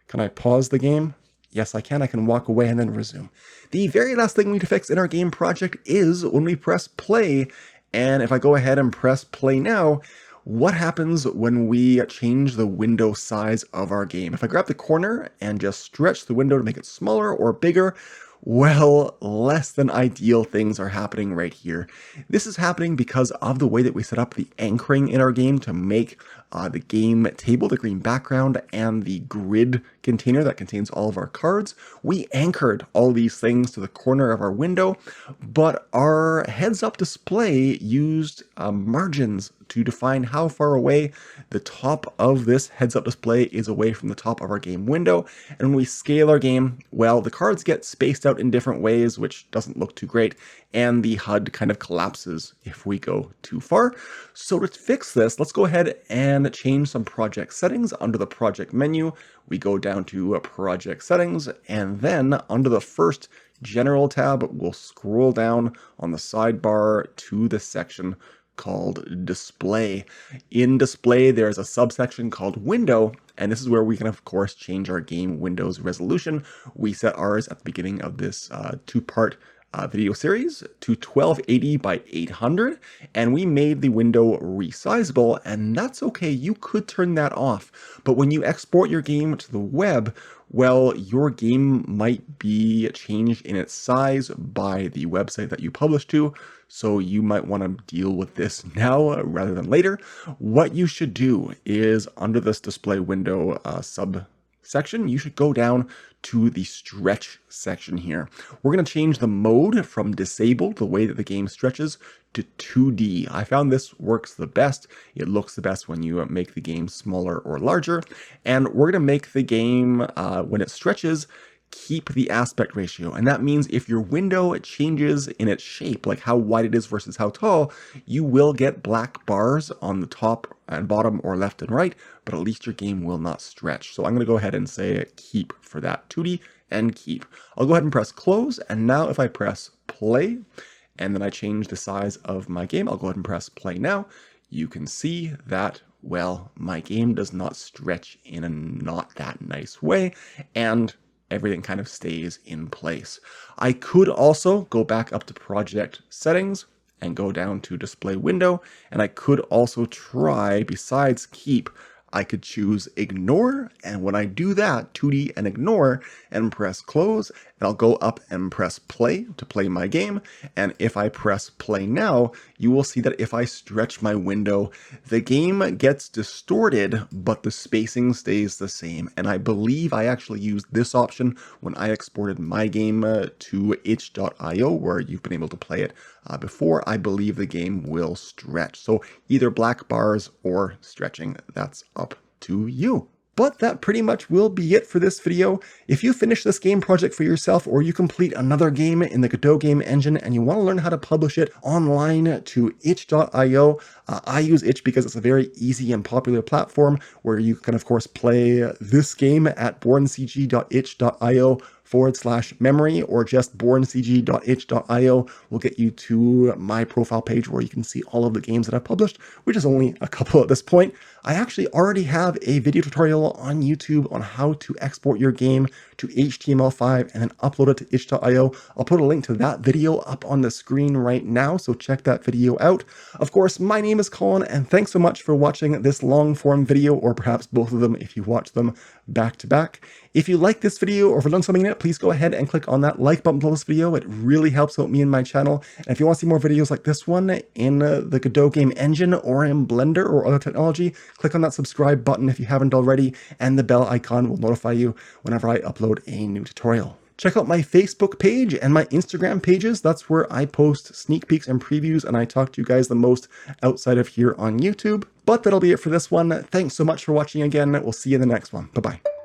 can I pause the game? Yes, I can. I can walk away and then resume. The very last thing we need to fix in our game project is when we press play. And if I go ahead and press play now, what happens when we change the window size of our game? If I grab the corner and just stretch the window to make it smaller or bigger, well, less than ideal things are happening right here. This is happening because of the way that we set up the anchoring in our game to make the game table, the green background, and the grid container that contains all of our cards. We anchored all these things to the corner of our window, but our heads-up display used margins to define how far away the top of this heads-up display is away from the top of our game window. And when we scale our game, well, the cards get spaced out in different ways, which doesn't look too great, and the HUD kind of collapses if we go too far. So to fix this, let's go ahead and change some project settings. Under the project menu, we go down to project settings, and then under the first general tab, we'll scroll down on the sidebar to the section called display. In display, there's a subsection called window, and this is where we can, of course, change our game window's resolution. We set ours at the beginning of this two-part video series to 1280 by 800, and we made the window resizable, and that's okay. You could turn that off, but when you export your game to the web, well, your game might be changed in its size by the website that you publish to, so you might want to deal with this now rather than later. What you should do is under this display window subsection, you should go down to the stretch section here. We're going to change the mode from disabled, the way that the game stretches, to 2D. I found this works the best. It looks the best when you make the game smaller or larger. And we're going to make the game, when it stretches, keep the aspect ratio. And that means if your window changes in its shape, like how wide it is versus how tall, you will get black bars on the top and bottom or left and right, but at least your game will not stretch. So I'm going to go ahead and say keep for that 2D and keep. I'll go ahead and press close. And now if I press play and then I change the size of my game, I'll go ahead and press play now. You can see that, well, my game does not stretch in a not that nice way, and everything kind of stays in place. I could also go back up to project settings and go down to display window, and I could also try, besides keep, I could choose ignore, and when I do that, 2D and ignore, and press close, and I'll go up and press play to play my game, and if I press play now, you will see that if I stretch my window, the game gets distorted, but the spacing stays the same, and I believe I actually used this option when I exported my game to itch.io, where you've been able to play it before. I believe the game will stretch, so either black bars or stretching, that's up to you. But that pretty much will be it for this video. If you finish this game project for yourself, or you complete another game in the Godot Game Engine and you want to learn how to publish it online to itch.io, I use itch because it's a very easy and popular platform where you can, of course, play this game at borncg.itch.io/memory, or just borncg.itch.io will get you to my profile page where you can see all of the games that I've published, which is only a couple at this point. I actually already have a video tutorial on YouTube on how to export your game to HTML5 and then upload it to itch.io. I'll put a link to that video up on the screen right now, so check that video out. Of course, my name is Colin, and thanks so much for watching this long form video, or perhaps both of them if you watch them back to back. If you like this video or if you learned something in it, please go ahead and click on that like button below this video. It really helps out me and my channel. And if you want to see more videos like this one in the Godot Game Engine or in Blender or other technology, click on that subscribe button if you haven't already, and the bell icon will notify you whenever I upload a new tutorial. Check out my Facebook page and my Instagram pages. That's where I post sneak peeks and previews, and I talk to you guys the most outside of here on YouTube. But that'll be it for this one. Thanks so much for watching again. We'll see you in the next one. Bye-bye.